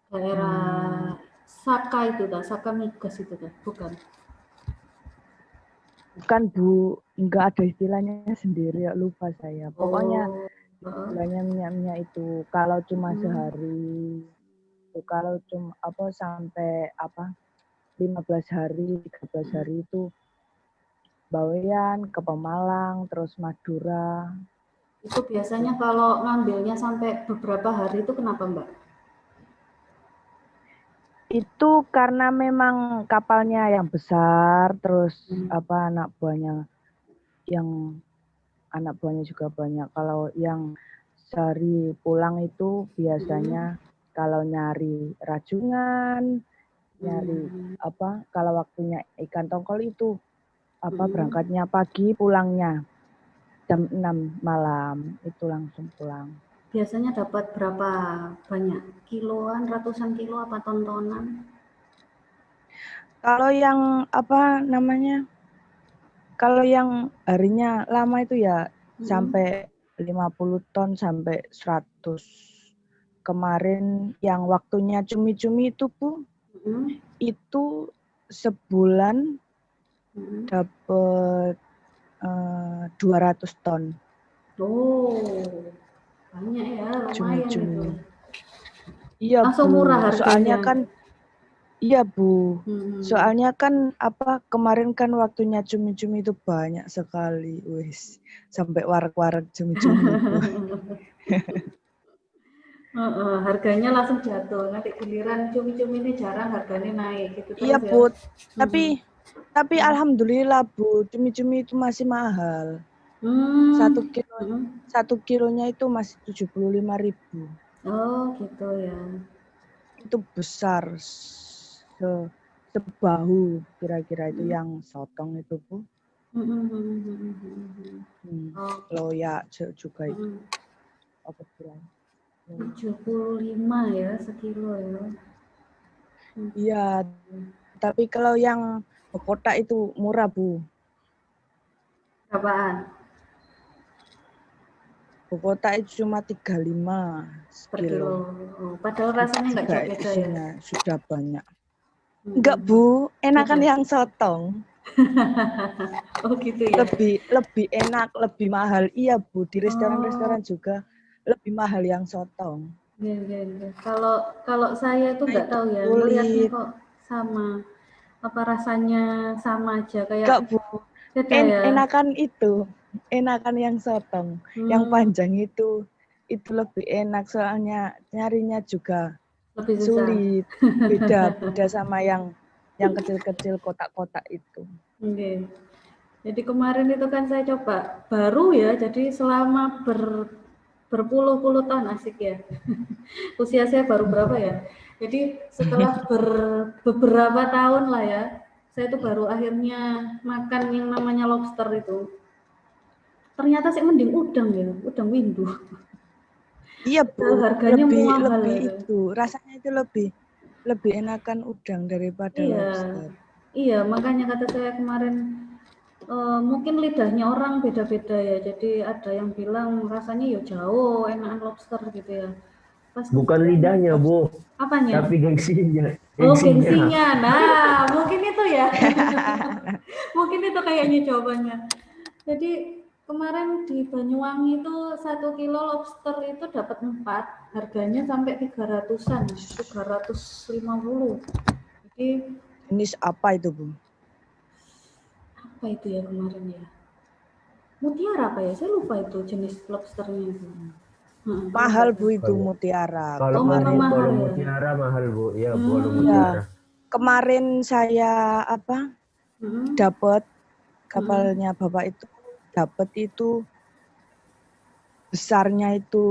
Speaker 1: Daerah Saka itu dah, Saka Migas itu dah, bukan?
Speaker 4: Bukan, Bu, enggak ada istilahnya sendiri, ya, lupa saya. Pokoknya istilahnya minyak itu kalau cuma sehari, kalau cuma sampai 15 hari, 13 hari itu Bawean, ke Pemalang, terus Madura.
Speaker 1: Itu biasanya kalau ngambilnya sampai beberapa hari itu kenapa, Mbak?
Speaker 4: Itu karena memang kapalnya yang besar, terus anak buahnya juga banyak. Kalau yang sehari pulang itu biasanya kalau nyari rajungan, nyari kalau waktunya ikan tongkol itu berangkatnya pagi, pulangnya jam 6 malam, itu langsung pulang.
Speaker 1: Biasanya dapat berapa banyak? Kiloan, ratusan kilo, apa tontonan?
Speaker 4: Kalau yang kalau yang harinya lama itu ya sampai 50 ton sampai 100. Kemarin yang waktunya cumi-cumi itu, Bu, itu sebulan dapat 200 ton.
Speaker 1: Oh, banyak ya, lumayan
Speaker 4: Cumi-cumi.
Speaker 1: itu.
Speaker 4: Iya,
Speaker 1: Langsung
Speaker 4: Bu.
Speaker 1: murah harganya.
Speaker 4: Soalnya kan iya, Bu. Soalnya kan kemarin kan waktunya cumi-cumi itu banyak sekali, wis. Sampai warak-warak cumi-cumi itu.
Speaker 1: Harganya langsung jatuh. Nanti giliran cumi-cumi ini jarang harganya naik gitu.
Speaker 4: Iya,
Speaker 1: terus
Speaker 4: Bu.
Speaker 1: ya.
Speaker 4: Tapi alhamdulillah, Bu, cumi-cumi itu masih mahal. 1 kilonya itu masih 75.000.
Speaker 1: Oh, gitu ya.
Speaker 4: Itu besar, sebahu kira-kira itu yang sotong itu, Bu. Loyak juga itu. Apa bilangnya?
Speaker 1: 75 ya sekilo ya.
Speaker 4: Iya, tapi kalau yang kotak itu murah, Bu.
Speaker 1: Berapaan?
Speaker 4: Kotak itu cuma 35
Speaker 1: Per kilo. Oh, padahal rasanya nggak jauh beda ya.
Speaker 4: Sudah banyak. Enggak, Bu, enakan yang sotong.
Speaker 1: Oh gitu ya.
Speaker 4: Lebih enak, lebih mahal. Iya, Bu, di restoran-restoran juga lebih mahal yang sotong.
Speaker 1: Iya. Kalau saya tuh nggak tahu ya, melihatnya kok sama. Apa rasanya sama aja kayak.
Speaker 4: Enggak, Bu.
Speaker 1: Beda ya.
Speaker 4: Enakan yang sotong. Yang panjang itu lebih enak soalnya nyarinya juga
Speaker 1: Lebih susah.
Speaker 4: sulit. Beda sama yang kecil-kecil kotak-kotak itu.
Speaker 1: Oke. Jadi kemarin itu kan saya coba baru ya, jadi selama berpuluh-puluh tahun asik ya. Usia saya baru berapa ya? Jadi setelah beberapa tahun lah ya, saya itu baru akhirnya makan yang namanya lobster itu. Ternyata sih mending udang ya, udang windu.
Speaker 4: Iya Bu,
Speaker 1: Harganya mahal
Speaker 4: lebih
Speaker 1: itu.
Speaker 4: itu rasanya itu lebih enakan udang daripada
Speaker 1: Iya,
Speaker 4: lobster.
Speaker 1: iya makanya kata saya kemarin mungkin lidahnya orang beda-beda ya. Jadi ada yang bilang rasanya ya jauh enakan lobster gitu ya. Pas
Speaker 3: Bukan
Speaker 1: kemarin
Speaker 3: lidahnya, Bu,
Speaker 1: apanya?
Speaker 3: tapi gengsinya.
Speaker 1: Oh
Speaker 3: Gengsinya.
Speaker 1: gengsinya. Nah mungkin itu ya. Mungkin itu kayaknya jawabannya. Jadi kemarin di Banyuwangi itu 1 kilo lobster itu dapat 4, harganya sampai 300-an, 350. Jadi
Speaker 4: Jenis apa itu Bu?
Speaker 1: apa itu ya kemarin ya? Mutiara apa ya? Saya lupa itu jenis lobsternya itu.
Speaker 4: Mahal Bu itu
Speaker 3: Kalau-
Speaker 4: mutiara.
Speaker 3: Kalau
Speaker 1: memang
Speaker 4: Kemarin
Speaker 1: mahal
Speaker 3: kalau
Speaker 1: ya?
Speaker 3: mutiara mahal, Bu. Ya, Bu, kalau
Speaker 1: Hmm.
Speaker 3: mutiara.
Speaker 4: kemarin saya dapat
Speaker 1: Hmm.
Speaker 4: kapalnya Bapak itu dapat itu besarnya itu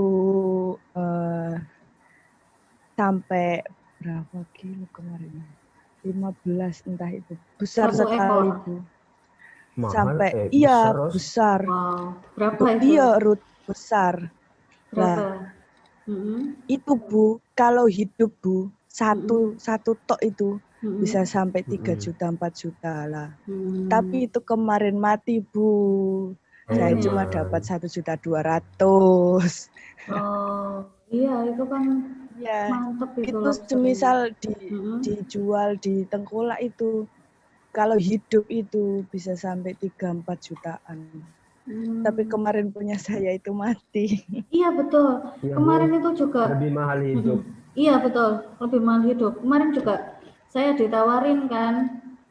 Speaker 4: sampai berapa kilo kemarin? 15 entah itu. Besar
Speaker 1: 1
Speaker 4: sekali
Speaker 1: ekor.
Speaker 4: Bu.
Speaker 3: Mahal,
Speaker 4: Sampai
Speaker 3: besar, Ros.
Speaker 4: besar.
Speaker 1: Wow, berapa itu?
Speaker 4: Iya, Ruth, besar.
Speaker 1: Berapa?
Speaker 4: Lah, itu Bu, kalau hidup Bu, satu tok itu bisa sampai 3 juta, 4 juta lah. Tapi itu kemarin mati Bu. Saya cuma dapat 1.200.000.
Speaker 1: Oh, iya itu kan
Speaker 4: Ya,
Speaker 1: mantep itu
Speaker 4: itu
Speaker 1: lobster.
Speaker 4: semisal dijual di tengkulak itu, kalau hidup itu bisa sampai 3-4 jutaan. Tapi kemarin punya saya itu mati.
Speaker 1: Iya betul.
Speaker 3: Iya,
Speaker 1: Kemarin
Speaker 3: Bu.
Speaker 1: itu juga.
Speaker 3: Lebih mahal hidup.
Speaker 1: Iya betul, lebih mahal hidup. Kemarin juga saya ditawarin kan,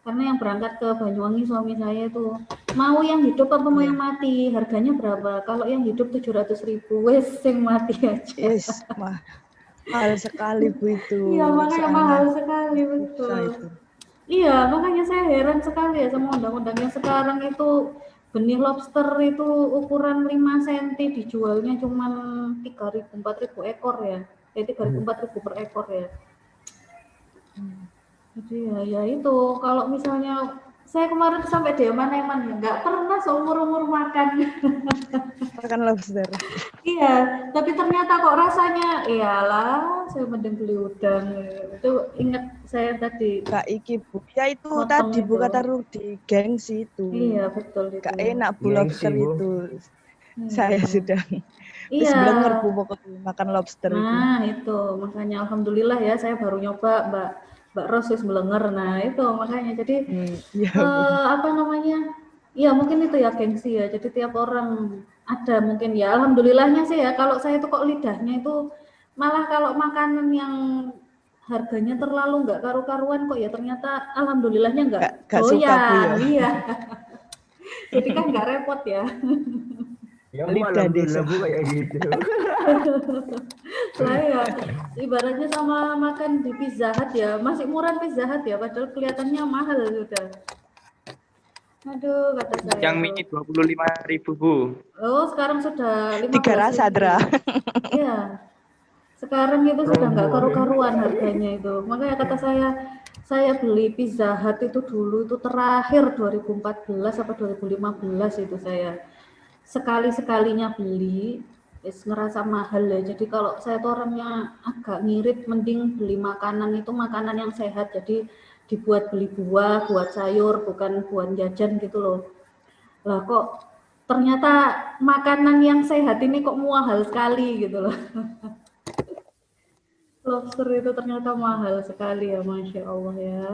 Speaker 1: karena yang berangkat ke Banyuwangi suami saya itu mau yang hidup apa mau yang mati, harganya berapa? Kalau yang hidup 700.000, wes yang mati aja.
Speaker 4: Yes, mahal sekali Bu itu.
Speaker 1: Iya makanya
Speaker 4: Soalnya
Speaker 1: mahal sekali
Speaker 4: susah
Speaker 1: betul.
Speaker 4: itu.
Speaker 1: Iya makanya saya heran sekali ya sama undang-undang yang sekarang itu. Benih lobster itu ukuran 5 cm dijualnya cuma 3.000 4.000 ekor ya. 3.000 4.000 per ekor ya. Jadi ya itu kalau misalnya saya kemarin tuh sampai eman-eman ya, nggak pernah seumur-umur makan.
Speaker 4: Makan lobster.
Speaker 1: Iya, tapi ternyata kok rasanya iyalah saya mending beli udang. Itu ingat saya tadi
Speaker 4: Kak Iki Bu. Ya itu
Speaker 1: potong
Speaker 4: tadi Bu
Speaker 1: itu.
Speaker 4: kata Rudi, gengsi itu.
Speaker 1: Iya betul itu.
Speaker 4: Gak enak Bu
Speaker 3: Gengsi,
Speaker 4: lobster
Speaker 3: Bu.
Speaker 4: itu.
Speaker 1: Iya.
Speaker 4: Saya sudah
Speaker 1: Iya.
Speaker 4: blenger Bu pokoknya makan lobster itu.
Speaker 1: Nah itu makanya alhamdulillah ya saya baru nyoba Mbak Ros wis blenger. Nah itu makanya jadi
Speaker 4: Iya Bu.
Speaker 1: apa namanya? Ya mungkin itu ya gengsi ya. Jadi tiap orang ada mungkin ya. Alhamdulillahnya sih ya. Kalau saya tuh kok lidahnya itu malah kalau makanan yang harganya terlalu nggak karu-karuan kok ya ternyata alhamdulillahnya nggak
Speaker 4: Gak suka Bu ya.
Speaker 1: Iya. Jadi kan nggak repot ya.
Speaker 3: Ya, Bu,
Speaker 4: Lidah
Speaker 3: alhamdulillah,
Speaker 4: desa.
Speaker 3: Bu, kayak gitu.
Speaker 1: Saya ibaratnya sama makan di Pizza Hut ya, masih murah Pizza Hut ya, padahal kelihatannya mahal sudah. Aduh, kata saya.
Speaker 6: Yang mini 25.000 Bu.
Speaker 1: Oh, sekarang sudah 15.000.
Speaker 4: 3 rasa Dra.
Speaker 1: Iya. Sekarang itu sudah nggak karu-karuan harganya itu. Makanya kata saya beli Pizza Hut itu dulu itu terakhir 2014 atau 2015 itu saya sekali-sekalinya beli. Ngerasa mahal ya. Jadi kalau saya tuh orangnya agak ngirit, mending beli makanan itu makanan yang sehat. Jadi dibuat beli buah, buat sayur, bukan buat jajan gitu loh. Lah kok ternyata makanan yang sehat ini kok mahal sekali gitu loh. Lobster itu ternyata mahal sekali ya, Masya Allah ya.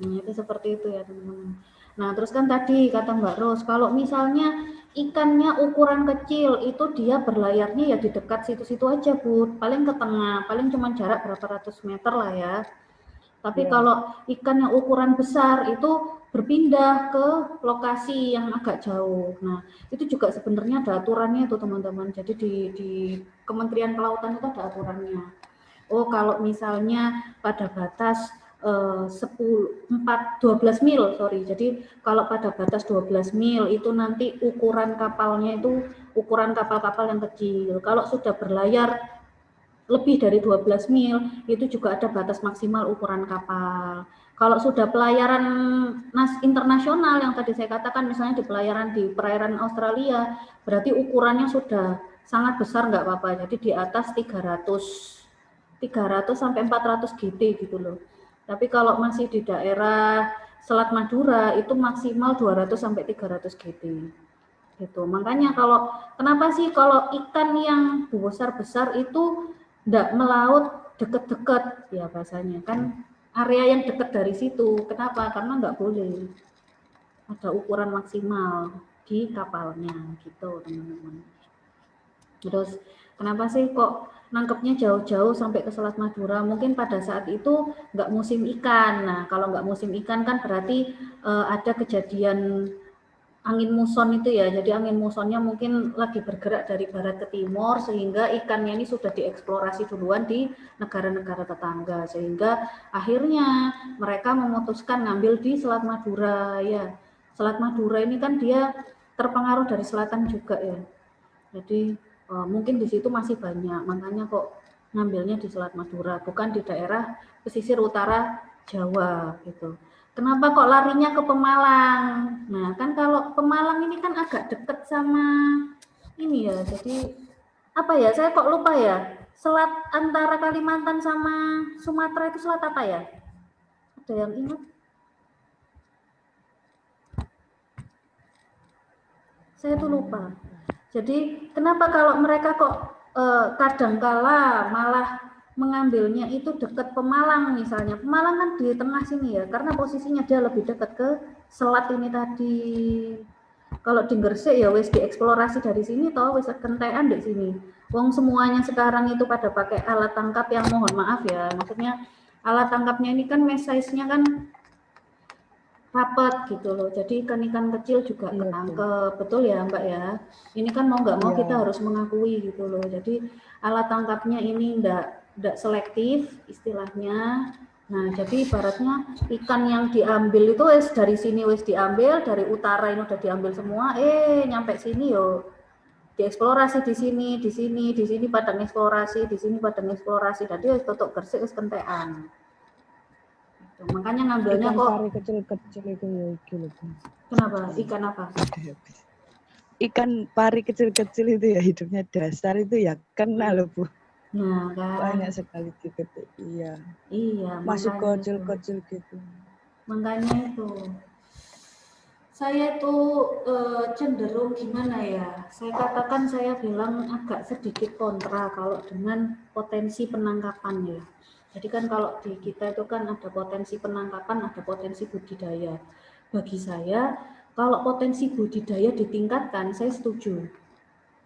Speaker 1: Nah, itu seperti itu ya teman-teman. Nah, terus kan tadi kata Mbak Ros, kalau misalnya ikannya ukuran kecil, itu dia berlayarnya ya di dekat situ-situ aja, Bu. Paling ke tengah, paling cuma jarak berapa ratus meter lah ya. Tapi kalau ikan yang ukuran besar itu berpindah ke lokasi yang agak jauh. Nah, itu juga sebenarnya ada aturannya itu teman-teman. Jadi di Kementerian Kelautan itu ada aturannya. Oh, kalau misalnya pada batas 12 mil, sorry. Jadi kalau pada batas 12 mil itu nanti ukuran kapalnya itu ukuran kapal-kapal yang kecil. Kalau sudah berlayar lebih dari 12 mil itu juga ada batas maksimal ukuran kapal. Kalau sudah pelayaran internasional yang tadi saya katakan, misalnya di perairan Australia, berarti ukurannya sudah sangat besar, nggak apa-apa. Jadi di atas 300 sampai 400 GT gitu loh. Tapi kalau masih di daerah Selat Madura itu maksimal 200 sampai 300 GT. Gitu. Makanya kenapa sih kalau ikan yang besar-besar itu enggak melaut deket-deket ya bahasanya kan, area yang dekat dari situ. Kenapa? Karena enggak boleh. Ada ukuran maksimal di kapalnya gitu, teman-teman. Terus kenapa sih kok nangkepnya jauh-jauh sampai ke Selat Madura? Mungkin pada saat itu nggak musim ikan. Nah, kalau nggak musim ikan kan berarti ada kejadian angin muson itu ya. Jadi angin musonnya mungkin lagi bergerak dari barat ke timur sehingga ikannya ini sudah dieksplorasi duluan di negara-negara tetangga, sehingga akhirnya mereka memutuskan ngambil di Selat Madura ya. Selat Madura ini kan dia terpengaruh dari selatan juga ya. Jadi mungkin di situ masih banyak, makanya kok ngambilnya di Selat Madura, bukan di daerah pesisir utara Jawa gitu. Kenapa kok larinya ke Pemalang? Nah, kan kalau Pemalang ini kan agak deket sama ini ya, jadi apa ya, saya kok lupa ya, selat antara Kalimantan sama Sumatera itu selat apa ya? Ada yang ingat? Saya tuh lupa. Jadi kenapa kalau mereka kok kadangkala malah mengambilnya itu dekat Pemalang misalnya. Pemalang kan di tengah sini ya, karena posisinya dia lebih dekat ke selat ini tadi. Kalau di Gresik ya wis dieksplorasi dari sini toh, wis kentekan di sini. Wong semuanya sekarang itu pada pakai alat tangkap yang mohon maaf ya, maksudnya alat tangkapnya ini kan size-nya kan rapat gitu loh, jadi ikan-ikan kecil juga ketangkep, betul ya Mbak ya. Ini kan mau nggak mau kita harus mengakui gitu loh. Jadi alat tangkapnya ini nggak selektif istilahnya. Nah jadi ibaratnya ikan yang diambil itu wes dari sini wes diambil, dari utara ini udah diambil semua, nyampe sini yo dieksplorasi di sini padang eksplorasi, di sini padang eksplorasi, jadi tutup Gresik wes kentekan. Makanya ngambilnya
Speaker 4: ikan
Speaker 1: kok
Speaker 4: pari kecil-kecil itu ya gitu.
Speaker 1: Kenapa? Ikan apa?
Speaker 4: Ikan pari kecil-kecil itu ya hidupnya dasar itu ya kena loh Bu.
Speaker 1: Nah kan.
Speaker 4: Banyak sekali diketik. Iya.
Speaker 1: Iya.
Speaker 4: Masuk kecil-kecil gitu.
Speaker 1: Makanya itu. Saya itu cenderung gimana ya? Saya katakan saya bilang agak sedikit kontra kalau dengan potensi penangkapan ya. Jadi kan kalau di kita itu kan ada potensi penangkapan, ada potensi budidaya. Bagi saya, kalau potensi budidaya ditingkatkan, saya setuju.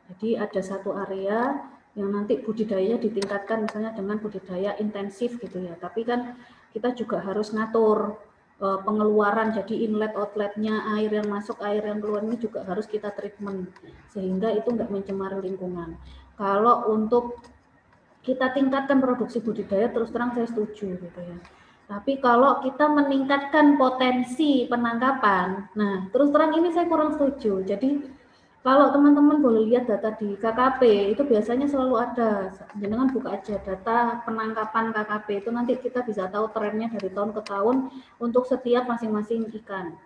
Speaker 1: Jadi ada satu area yang nanti budidayanya ditingkatkan misalnya dengan budidaya intensif gitu ya. Tapi kan kita juga harus ngatur pengeluaran, jadi inlet outletnya, air yang masuk, air yang keluar ini juga harus kita treatment sehingga itu nggak mencemari lingkungan. Kalau untuk kita tingkatkan produksi budidaya, terus terang saya setuju gitu ya. Tapi kalau kita meningkatkan potensi penangkapan, nah terus terang ini saya kurang setuju. Jadi kalau teman-teman boleh lihat data di KKP, itu biasanya selalu ada, jangan buka aja data penangkapan KKP, itu nanti kita bisa tahu trennya dari tahun ke tahun untuk setiap masing-masing ikan.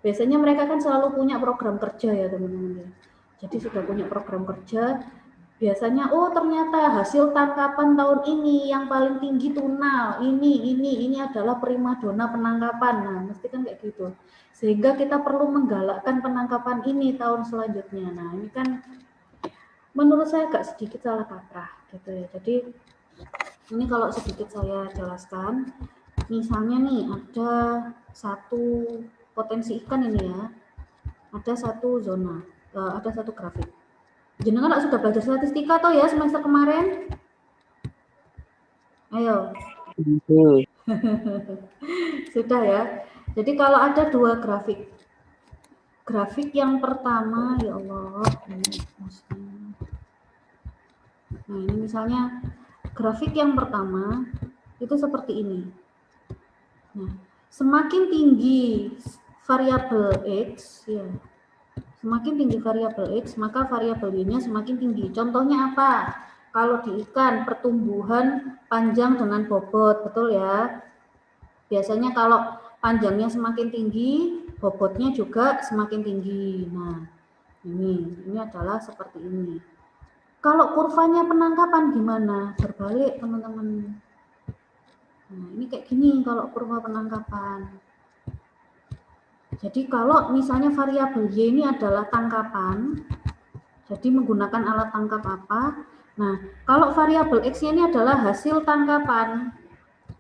Speaker 1: Biasanya mereka kan selalu punya program kerja ya teman-teman. Jadi sudah punya program kerja, biasanya oh ternyata hasil tangkapan tahun ini yang paling tinggi tuna, ini adalah primadona penangkapan. Nah, mesti kan kayak gitu. Sehingga kita perlu menggalakkan penangkapan ini tahun selanjutnya. Nah, ini kan menurut saya agak sedikit salah kaprah gitu ya. Jadi ini kalau sedikit saya jelaskan, misalnya nih ada satu potensi ikan ini ya, ada satu zona, ada satu grafik. Jenengan sudah belajar statistika toh ya semester kemarin? Ayo. Sudah ya. Jadi kalau ada dua grafik. Grafik yang pertama, ya Allah. Nah ini misalnya grafik yang pertama itu seperti ini. Nah, semakin tinggi variabel X, ya, semakin tinggi variabel X, maka variabel Y-nya semakin tinggi. Contohnya apa? Kalau di ikan, pertumbuhan panjang dengan bobot, betul ya? Biasanya kalau panjangnya semakin tinggi, bobotnya juga semakin tinggi. Nah, ini adalah seperti ini. Kalau kurvanya penangkapan gimana? Berbalik, teman-teman. Nah, ini kayak gini kalau kurva penangkapan. Jadi kalau misalnya variabel Y ini adalah tangkapan, jadi menggunakan alat tangkap apa? Nah, kalau variabel X-nya ini adalah hasil tangkapan.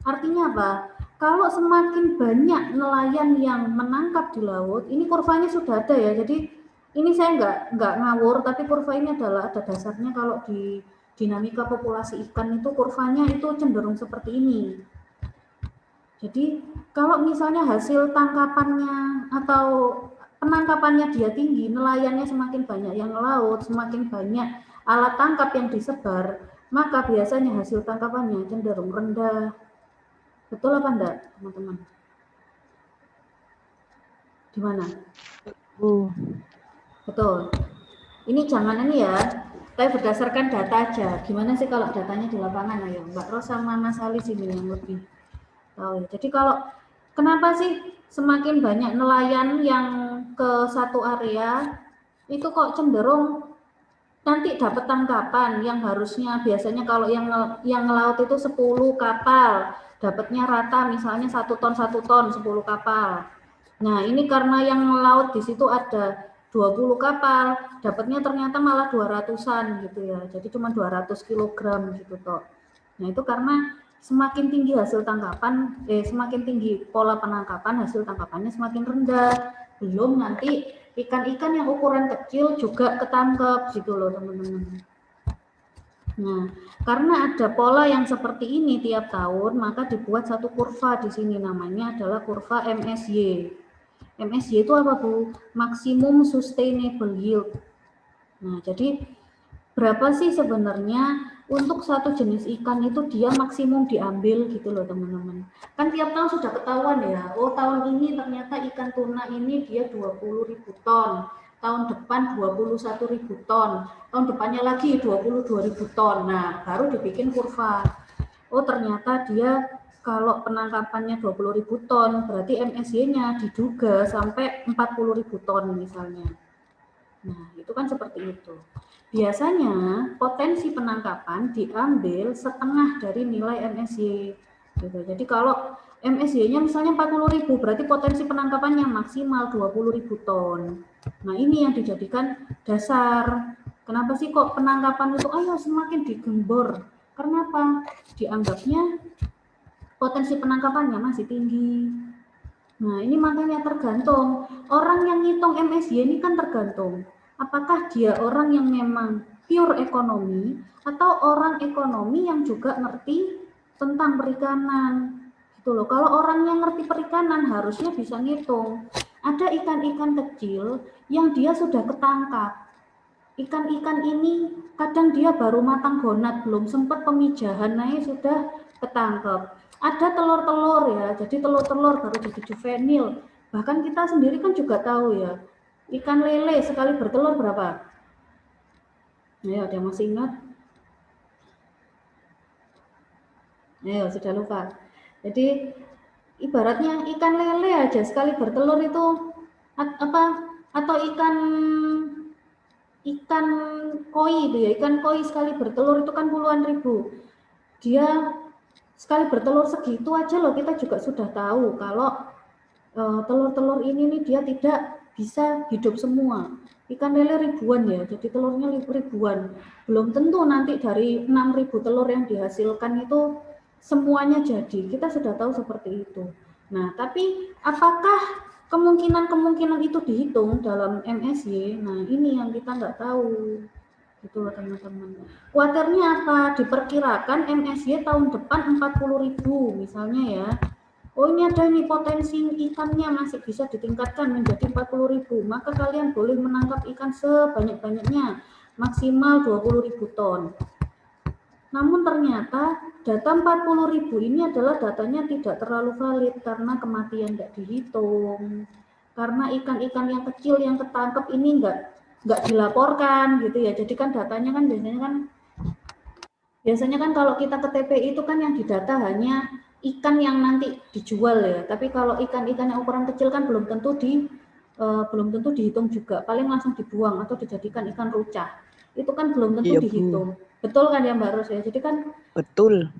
Speaker 1: Artinya apa? Kalau semakin banyak nelayan yang menangkap di laut, ini kurvanya sudah ada ya. Jadi ini saya nggak ngawur, tapi kurva ini adalah ada dasarnya. Kalau di dinamika populasi ikan itu kurvanya itu cenderung seperti ini. Jadi kalau misalnya hasil tangkapannya atau penangkapannya dia tinggi, nelayannya semakin banyak yang laut, semakin banyak alat tangkap yang disebar, maka biasanya hasil tangkapannya cenderung rendah. Betul apa enggak, teman-teman? Gimana? Betul. Ini jangan ini ya, saya berdasarkan data aja. Gimana sih kalau datanya di lapangan? Ayo, Mbak Ros sama Mas Ali sini yang lebih tahu. Jadi kalau kenapa sih semakin banyak nelayan yang ke satu area itu kok cenderung nanti dapat tangkapan yang harusnya biasanya kalau yang ngelaut itu 10 kapal dapatnya rata misalnya 1 ton 10 kapal. Nah, ini karena yang ngelaut di situ ada 20 kapal, dapatnya ternyata malah 200-an gitu ya. Jadi cuma 200 kg gitu toh. Nah, itu karena semakin tinggi hasil tangkapan, semakin tinggi pola penangkapan, hasil tangkapannya semakin rendah. Belum nanti ikan-ikan yang ukuran kecil juga ketangkep gitu loh teman-teman. Nah, karena ada pola yang seperti ini tiap tahun, maka dibuat satu kurva di sini namanya adalah kurva MSY. MSY itu apa, Bu? Maksimum Sustainable Yield. Nah, jadi berapa sih sebenarnya untuk satu jenis ikan itu dia maksimum diambil gitu loh teman-teman. Kan tiap tahun sudah ketahuan ya, oh tahun ini ternyata ikan tuna ini dia 20.000 ton, tahun depan 21.000 ton, tahun depannya lagi 22.000 ton. Nah, baru dibikin kurva. Oh ternyata dia kalau penangkapannya 20.000 ton, berarti MSY-nya diduga sampai 40.000 ton misalnya. Nah, itu kan seperti itu. Biasanya potensi penangkapan diambil setengah dari nilai MSY. Gitu. Jadi kalau MSY-nya misalnya 40.000, berarti potensi penangkapannya maksimal 20.000 ton. Nah, ini yang dijadikan dasar. Kenapa sih kok penangkapan itu semakin digembor? Karena apa? Dianggapnya potensi penangkapannya masih tinggi. Nah, ini makanya tergantung. Orang yang ngitung MSY ini kan tergantung. Apakah dia orang yang memang pure ekonomi atau orang ekonomi yang juga ngerti tentang perikanan. Gitu loh. Kalau orang yang ngerti perikanan harusnya bisa ngitung. Ada ikan-ikan kecil yang dia sudah ketangkap. Ikan-ikan ini kadang dia baru matang gonat, belum sempat pemijahan, sudah ketangkep. Ada telur-telur ya, jadi telur-telur baru jadi juvenil. Bahkan kita sendiri kan juga tahu ya, ikan lele sekali bertelur berapa? Ayo, ada yang masih ingat? Ayo, sudah lupa. Jadi ibaratnya ikan lele aja sekali bertelur itu atau ikan koi itu ya, ikan koi sekali bertelur itu kan puluhan ribu. Dia sekali bertelur segitu aja loh, kita juga sudah tahu kalau telur-telur ini nih dia tidak bisa hidup semua. Ikan lele ribuan ya, jadi telurnya ribuan. Belum tentu nanti dari 6.000 telur yang dihasilkan itu semuanya jadi. Kita sudah tahu seperti itu. Nah, tapi apakah kemungkinan itu dihitung dalam MSY? Nah, ini yang kita nggak tahu. Gitu loh teman-teman. Kuaternya apa? Diperkirakan MSY tahun depan 40.000 misalnya ya. Oh ini ada nih potensi ikannya masih bisa ditingkatkan menjadi 40.000. Maka kalian boleh menangkap ikan sebanyak-banyaknya. Maksimal 20.000 ton. Namun ternyata data 40.000 ini adalah datanya tidak terlalu valid karena kematian tidak dihitung. Karena ikan-ikan yang kecil yang ketangkep ini nggak dilaporkan gitu ya. Jadi kan datanya kan biasanya kan kalau kita ke TPI itu kan yang didata hanya ikan yang nanti dijual ya. Tapi kalau ikan-ikan yang ukuran kecil kan belum tentu dihitung juga. Paling langsung dibuang atau dijadikan ikan rucah. Itu kan belum tentu
Speaker 4: Iya, Bu.
Speaker 1: dihitung. Betul kan ya Mbak Ros ya? Jadi kan
Speaker 4: Betul.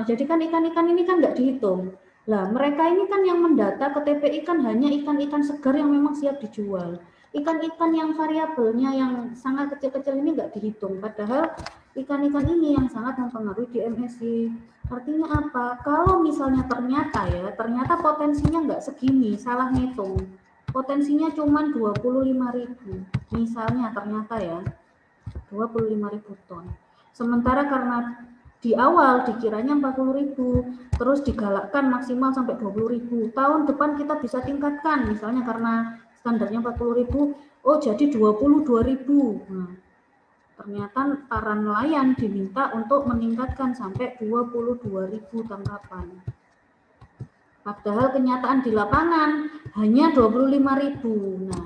Speaker 1: jadi kan ikan-ikan ini kan nggak dihitung. Lah mereka ini kan yang mendata ke TPI kan hanya ikan-ikan segar yang memang siap dijual. Ikan-ikan yang variabelnya yang sangat kecil-kecil ini nggak dihitung. Padahal ikan-ikan ini yang sangat mempengaruhi di MSC. Artinya apa? Kalau misalnya ternyata potensinya nggak segini, salah ngitung. Potensinya cuma 25.000. Misalnya ternyata ya, 25.000 ton. Sementara karena di awal dikiranya 40.000, terus digalakkan maksimal sampai 20.000. Tahun depan kita bisa tingkatkan, misalnya karena standarnya 40.000, oh jadi 22.000. Nah, ternyata para nelayan diminta untuk meningkatkan sampai 22.000 tangkapan. Padahal kenyataan di lapangan hanya 25.000. Nah,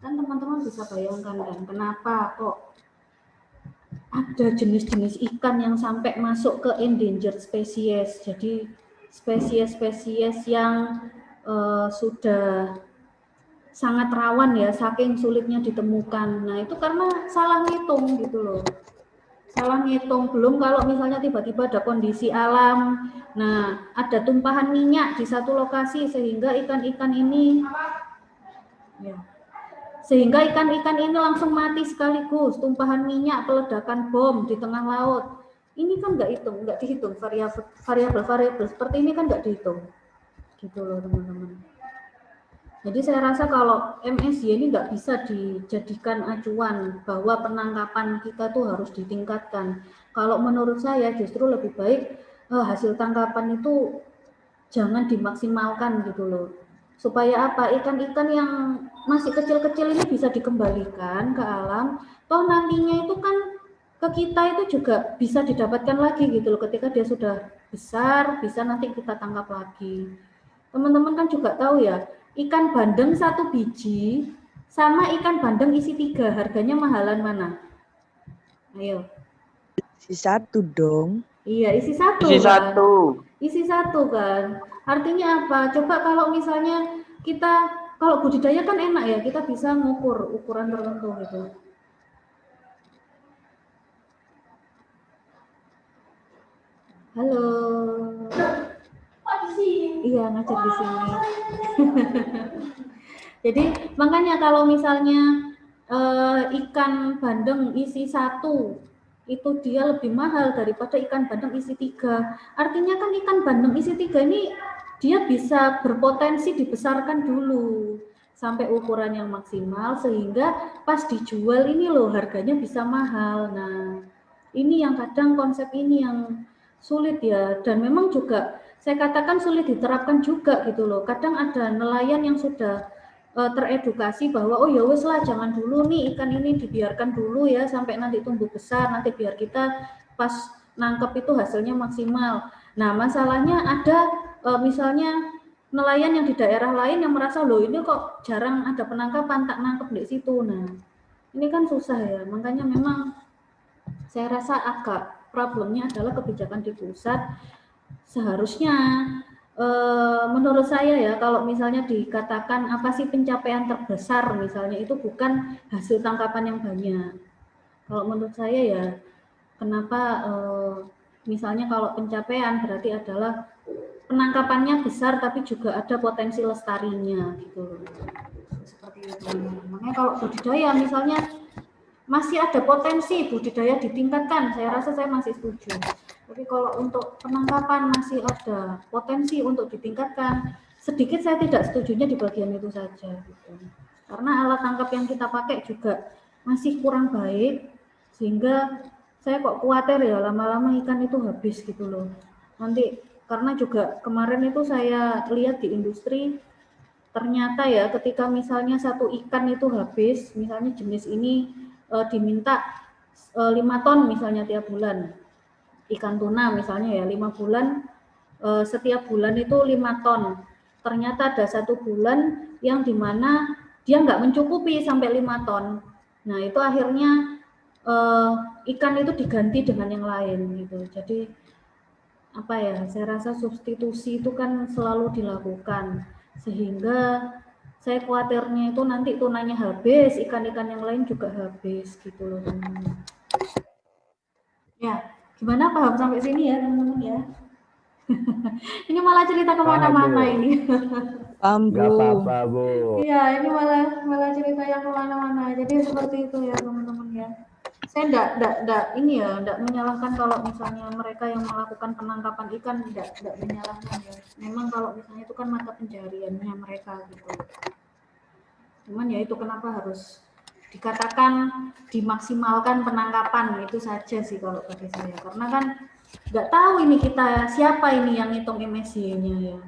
Speaker 1: kan teman-teman bisa bayangkan kan kenapa kok ada jenis-jenis ikan yang sampai masuk ke endangered species. Jadi spesies-spesies yang sudah sangat rawan ya, saking sulitnya ditemukan. Nah, itu karena salah ngitung gitu loh. Salah ngitung, belum kalau misalnya tiba-tiba ada kondisi alam. Nah, ada tumpahan minyak di satu lokasi sehingga ikan-ikan ini sehingga ikan-ikan ini langsung mati sekaligus, tumpahan minyak, peledakan bom di tengah laut. Ini kan nggak dihitung, variabel seperti ini kan nggak dihitung. Gitu loh teman-teman. Jadi saya rasa kalau MSY ini nggak bisa dijadikan acuan bahwa penangkapan kita tuh harus ditingkatkan. Kalau menurut saya justru lebih baik hasil tangkapan itu jangan dimaksimalkan gitu loh. Supaya apa? Ikan-ikan yang masih kecil-kecil ini bisa dikembalikan ke alam. Toh nantinya itu kan ke kita itu juga bisa didapatkan lagi gitu loh. Ketika dia sudah besar, bisa nanti kita tangkap lagi. Teman-teman kan juga tahu ya, ikan bandeng 1 biji sama ikan bandeng isi 3, harganya mahalan mana? Ayo.
Speaker 4: Isi 1 dong.
Speaker 1: Iya, isi 1
Speaker 6: Isi
Speaker 1: kan?
Speaker 6: 1.
Speaker 1: Isi 1 kan? Artinya apa? Coba kalau misalnya kalau budidaya kan enak ya, kita bisa ngukur ukuran tertentu gitu. Halo. Iya, ngajar di sini. Jadi makanya kalau misalnya ikan bandeng isi 1 itu dia lebih mahal daripada ikan bandeng isi 3. Artinya kan ikan bandeng isi 3 ini dia bisa berpotensi dibesarkan dulu sampai ukuran yang maksimal sehingga pas dijual ini loh harganya bisa mahal. Nah, ini yang kadang konsep ini yang sulit ya, dan memang juga saya katakan sulit diterapkan juga gitu loh. Kadang ada nelayan yang sudah teredukasi bahwa oh ya wes lah jangan dulu nih ikan ini dibiarkan dulu ya sampai nanti tumbuh besar, nanti biar kita pas nangkep itu hasilnya maksimal. Nah masalahnya ada misalnya nelayan yang di daerah lain yang merasa loh ini kok jarang ada penangkapan, tak nangkep di situ. Nah ini kan susah ya, makanya memang saya rasa agak problemnya adalah kebijakan di pusat. Seharusnya menurut saya ya, kalau misalnya dikatakan apa sih pencapaian terbesar misalnya, itu bukan hasil tangkapan yang banyak. Kalau menurut saya ya, kenapa misalnya kalau pencapaian berarti adalah penangkapannya besar tapi juga ada potensi lestarinya gitu. Seperti itu. Makanya kalau budidaya misalnya masih ada potensi budidaya ditingkatkan, saya rasa saya masih setuju. Tapi kalau untuk penangkapan masih ada potensi untuk ditingkatkan, sedikit saya tidak setujunya di bagian itu saja. Gitu. Karena alat tangkap yang kita pakai juga masih kurang baik, sehingga saya kok khawatir ya lama-lama ikan itu habis gitu loh. Nanti karena juga kemarin itu saya lihat di industri, ternyata ya ketika misalnya satu ikan itu habis, misalnya jenis ini diminta 5 ton misalnya tiap bulan. ikan tuna misalnya ya 5 bulan, setiap bulan itu 5 ton. Ternyata ada 1 bulan yang dimana dia nggak mencukupi sampai 5 ton. Nah itu akhirnya ikan itu diganti dengan yang lain gitu. Jadi apa ya, saya rasa substitusi itu kan selalu dilakukan sehingga saya khawatirnya itu nanti tunanya habis, ikan-ikan yang lain juga habis gitu loh teman-teman. Ya, gimana paham sampai sini ya teman-teman ya? Ini malah cerita kemana-mana
Speaker 3: Paham, Bu.
Speaker 1: ini.
Speaker 4: Paham,
Speaker 3: Nggak
Speaker 4: Bu.
Speaker 3: apa-apa, Bu.
Speaker 1: Iya, ini malah cerita yang kemana-mana. Jadi seperti itu ya teman-teman ya. Saya enggak ini ya, enggak menyalahkan kalau misalnya mereka yang melakukan penangkapan ikan, enggak menyalahkan ya. Memang kalau misalnya itu kan mata pencahariannya mereka gitu. Cuman ya itu kenapa harus dikatakan dimaksimalkan penangkapan, itu saja sih kalau bagi saya. Karena kan nggak tahu ini kita siapa ini yang ngitung MSY-nya ya.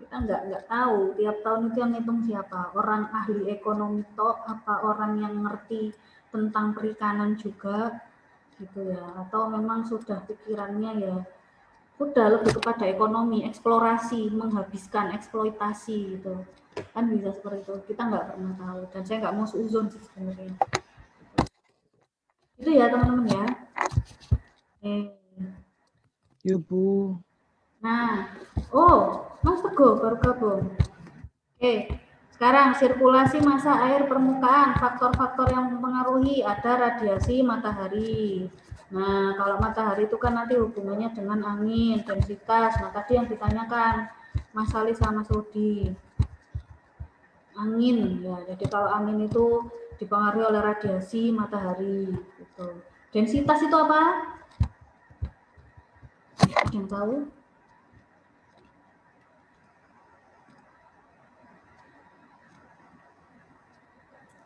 Speaker 1: Kita nggak tahu tiap tahun itu yang ngitung siapa, orang ahli ekonomi toh apa orang yang ngerti tentang perikanan juga gitu ya, atau memang sudah pikirannya ya udah lebih kepada ekonomi, eksplorasi, menghabiskan, eksploitasi gitu kan, bisa seperti itu, kita nggak pernah tahu dan saya nggak mau seuzon sih sebenarnya itu ya teman-teman ya.
Speaker 4: Ya, Bu.
Speaker 1: Nah, Mas Teguh baru gabung. Sekarang sirkulasi massa air permukaan, faktor-faktor yang mempengaruhi ada radiasi matahari. Nah, kalau matahari itu kan nanti hubungannya dengan angin, densitas. Nah, tadi yang ditanyakan Mas Ali sama Sudi. Angin ya, jadi kalau angin itu dipengaruhi oleh radiasi matahari gitu. Densitas itu apa? Ada yang tahu?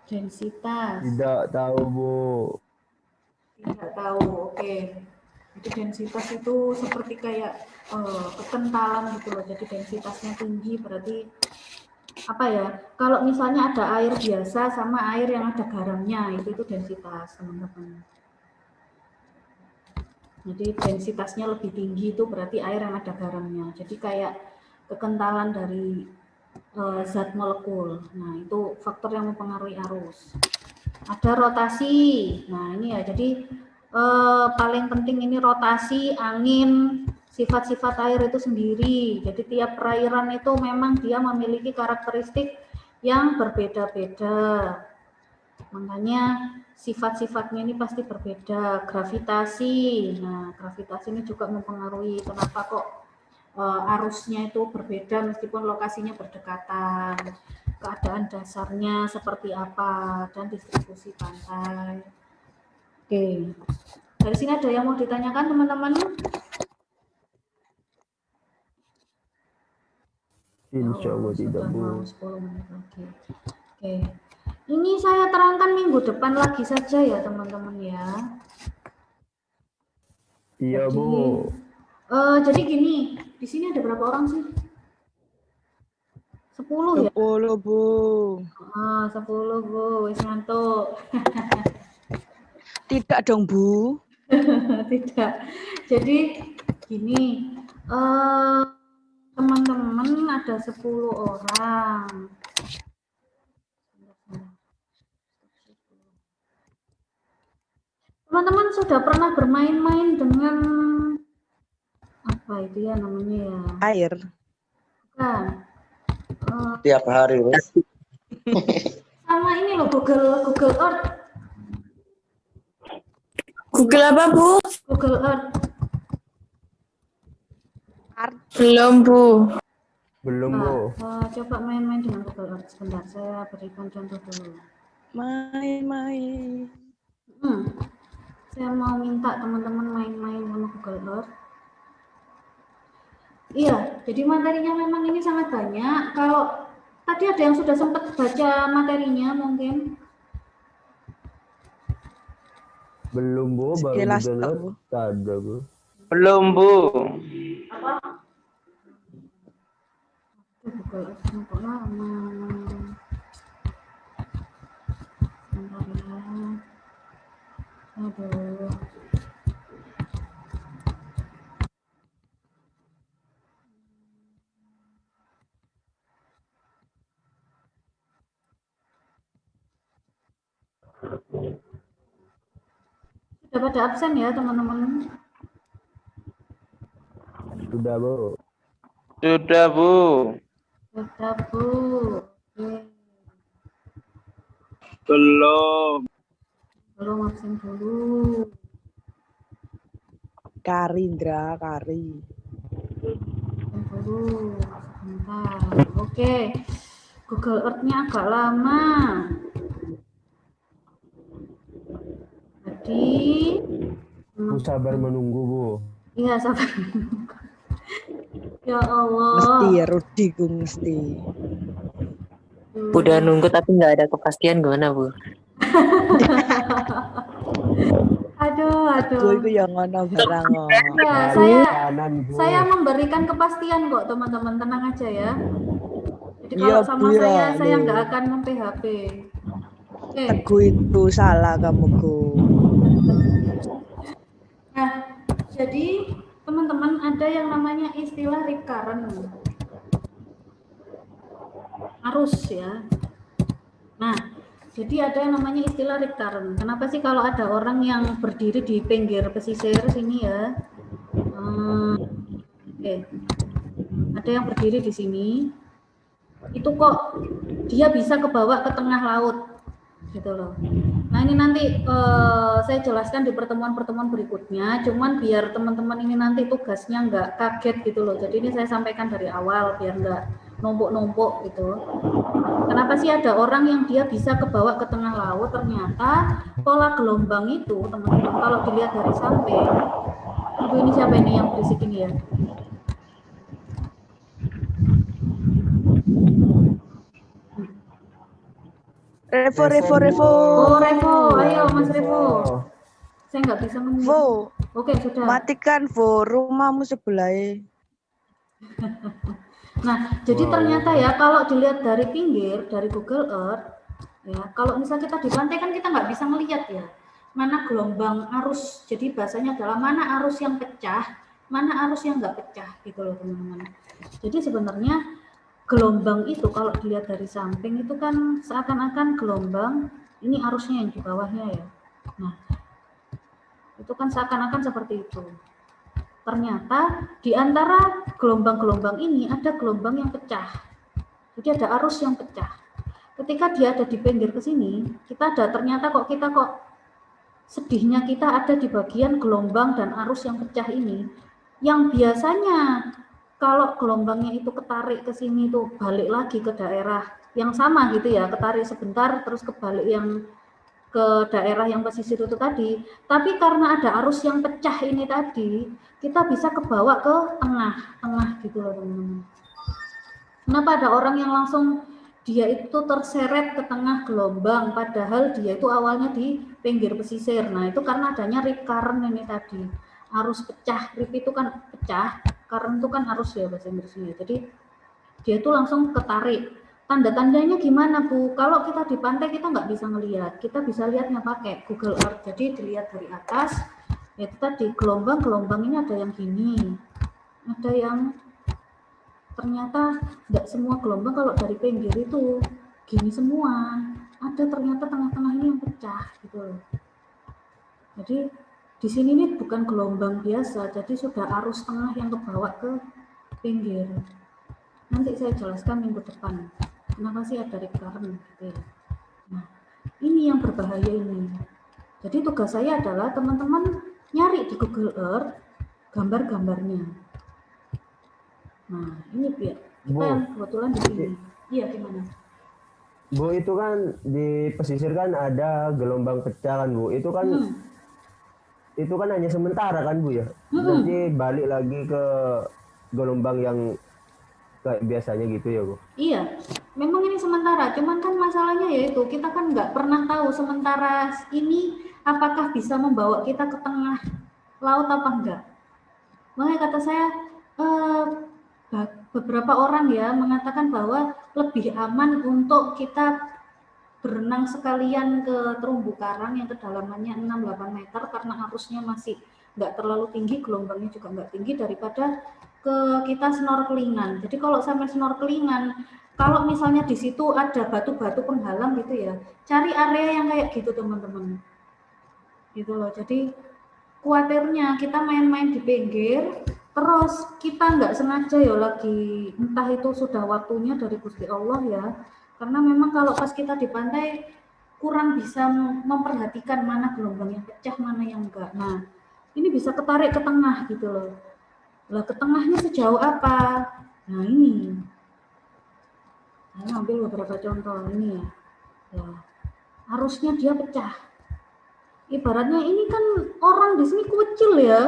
Speaker 1: Densitas.
Speaker 3: Tidak tahu, Bu.
Speaker 1: Tidak tahu, oke. Jadi densitas itu seperti kayak kekentalan gitu loh. Jadi densitasnya tinggi berarti apa ya? Kalau misalnya ada air biasa sama air yang ada garamnya, itu densitas teman-teman. Jadi densitasnya lebih tinggi itu berarti air yang ada garamnya. Jadi kayak kekentalan dari zat molekul. Nah itu faktor yang mempengaruhi arus. Ada rotasi. Nah ini ya, jadi paling penting ini rotasi, angin, sifat-sifat air itu sendiri. Jadi tiap perairan itu memang dia memiliki karakteristik yang berbeda-beda. Makanya sifat-sifatnya ini pasti berbeda. Gravitasi. Nah, gravitasi ini juga mempengaruhi kenapa kok arusnya itu berbeda meskipun lokasinya berdekatan. Keadaan dasarnya seperti apa dan distribusi pantai. Oke, dari sini ada yang mau ditanyakan teman-teman?
Speaker 3: Insya Allah tidak, Bu.
Speaker 1: 10 menit lagi. Oke, ini saya terangkan minggu depan lagi saja ya teman-teman ya.
Speaker 3: Iya,
Speaker 1: Jadi,
Speaker 3: Bu.
Speaker 1: jadi gini, di sini ada berapa orang sih? 10 ya?
Speaker 4: 10, Bu.
Speaker 1: 10 Bu, wis ngantuk.
Speaker 4: Tidak dong, Bu.
Speaker 1: Tidak. Jadi gini, teman-teman ada 10 orang. Teman-teman sudah pernah bermain-main dengan apa itu ya namanya ya?
Speaker 4: Air.
Speaker 1: Bukan.
Speaker 2: Tiap hari, Mas.
Speaker 1: Sama ini loh, Google Earth.
Speaker 7: Google apa, Bu?
Speaker 1: Google Earth.
Speaker 7: Belum, Bu.
Speaker 3: Belum,
Speaker 1: Nah,
Speaker 3: Bu.
Speaker 1: coba main-main dengan Google Earth. Sebentar, saya berikan contoh dulu.
Speaker 4: Main-main.
Speaker 1: Saya mau minta teman-teman main-main sama Google Earth. Iya, jadi materinya memang ini sangat banyak. Kalau tadi ada yang sudah sempat baca materinya mungkin?
Speaker 3: Belum, Bu. Baru
Speaker 4: Sekilas
Speaker 3: download.
Speaker 4: tahu.
Speaker 3: Ada, Bu.
Speaker 6: Belum, Bu.
Speaker 1: Apa? Google Earth kok lama. Bentar ya. Aduh. Sudah pada absen ya teman-teman?
Speaker 3: Sudah, Bu.
Speaker 6: Sudah, Bu.
Speaker 1: Sudah, Bu. Oke.
Speaker 6: Belum.
Speaker 1: Belum absen dulu.
Speaker 4: Karindra, Kari.
Speaker 1: Absen dulu. Sebentar. Oke. Google Earth-nya agak lama. Jadi,
Speaker 3: Bu sabar menunggu, Bu.
Speaker 1: iya sabar. Ya Allah.
Speaker 4: Mesti ya Rudi ku mesti.
Speaker 5: Udah nunggu tapi nggak ada kepastian gimana, Bu?
Speaker 1: Aduh,
Speaker 4: Aku
Speaker 1: aduh.
Speaker 4: itu yang ngono barang.
Speaker 1: Ya,
Speaker 3: Kanan, Bu.
Speaker 1: saya memberikan kepastian kok teman-teman, tenang aja ya. Jadi
Speaker 4: Iya,
Speaker 1: kalau sama
Speaker 4: Bu, ya,
Speaker 1: saya
Speaker 4: loh.
Speaker 1: nggak akan mem-PHP. Oke.
Speaker 4: Teguh itu salah kamu ku.
Speaker 1: Nah, jadi teman-teman ada yang namanya istilah recurrent arus ya. Nah, jadi ada yang namanya istilah recurrent. Kenapa sih kalau ada orang yang berdiri di pinggir pesisir sini ya? Oke. Ada yang berdiri di sini. Itu kok dia bisa kebawa ke tengah laut gitu loh. Nah ini nanti saya jelaskan di pertemuan-pertemuan berikutnya, cuman biar teman-teman ini nanti tugasnya nggak kaget gitu loh. Jadi ini saya sampaikan dari awal biar nggak numpuk-numpuk gitu. Kenapa sih ada orang yang dia bisa kebawa ke tengah laut? Ternyata pola gelombang itu teman-teman kalau dilihat dari samping, aduh ini siapa ini yang berisik ini ya?
Speaker 4: Revo.
Speaker 1: Oh Revo, ayo Mas Revo. Saya nggak bisa mendengar.
Speaker 4: Vo,
Speaker 1: Oke sudah.
Speaker 4: matikan Vo, rumahmu sebelah.
Speaker 1: Nah, jadi ternyata ya kalau dilihat dari pinggir, dari Google Earth, ya kalau misalnya kita di pantai kan kita nggak bisa melihat ya, mana gelombang arus. Jadi bahasanya adalah mana arus yang pecah, mana arus yang nggak pecah gitu loh teman-teman. Jadi sebenarnya gelombang itu kalau dilihat dari samping itu kan seakan-akan gelombang ini arusnya yang di bawahnya ya. Nah, itu kan seakan-akan seperti itu. Ternyata di antara gelombang-gelombang ini ada gelombang yang pecah. Jadi ada arus yang pecah. Ketika dia ada di pinggir ke sini, kita ada ternyata kita kok sedihnya kita ada di bagian gelombang dan arus yang pecah ini. Yang biasanya kalau gelombangnya itu ketarik ke sini tuh balik lagi ke daerah yang sama gitu ya, ketarik sebentar terus kebalik yang ke daerah yang pesisir itu tadi, tapi karena ada arus yang pecah ini tadi, kita bisa kebawa ke tengah gitu loh teman-teman. Kenapa ada orang yang langsung dia itu terseret ke tengah gelombang, padahal dia itu awalnya di pinggir pesisir. Nah itu karena adanya recurrent ini tadi, arus pecah. Rip itu kan pecah, current itu kan arus ya bahasa Inggrisnya. Jadi dia itu langsung ketarik. Tanda-tandanya gimana Bu? Kalau kita di pantai kita nggak bisa ngelihat, kita bisa lihatnya pakai Google Earth. Jadi dilihat dari atas, itu tadi gelombang ini ada yang gini, ada yang ternyata nggak semua gelombang kalau dari pinggir itu gini semua, ada ternyata tengah-tengahnya yang pecah gitu loh. Jadi di sini ini bukan gelombang biasa, jadi sudah arus tengah yang kebawa ke pinggir. Nanti saya jelaskan minggu depan. Kenapa sih ada recurrent gitu ya. Nah, ini yang berbahaya ini. Jadi tugas saya adalah teman-teman nyari di Google Earth gambar-gambarnya. Nah, ini biar kita yang kebetulan di sini. Iya, gimana?
Speaker 3: Bu, itu kan di pesisir kan ada gelombang pecah kan, Bu. Itu kan hanya sementara kan, Bu ya. Nanti balik lagi ke gelombang yang kayak biasanya gitu ya, Bu.
Speaker 1: Iya, memang ini sementara, cuman kan masalahnya yaitu kita kan nggak pernah tahu sementara ini apakah bisa membawa kita ke tengah laut apa enggak. Makanya kata saya beberapa orang ya mengatakan bahwa lebih aman untuk kita berenang sekalian ke terumbu karang yang kedalamannya 6-8 meter karena arusnya masih nggak terlalu tinggi, gelombangnya juga nggak tinggi daripada ke kita snorkelingan. Jadi kalau sampai snorkelingan, kalau misalnya di situ ada batu-batu penghalang gitu ya, cari area yang kayak gitu teman-teman. Gitu loh. Jadi khawatirnya kita main-main di pinggir, terus kita nggak sengaja ya lagi, entah itu sudah waktunya dari Gusti Allah ya, karena memang kalau pas kita di pantai kurang bisa memperhatikan mana gelombang yang pecah, mana yang enggak. Nah, ini bisa ketarik ke tengah gitu loh. Lah ke tengahnya sejauh apa? Nah ini, saya ambil beberapa contoh ini ya. Nah, arusnya dia pecah. Ibaratnya ini kan orang di sini kecil ya.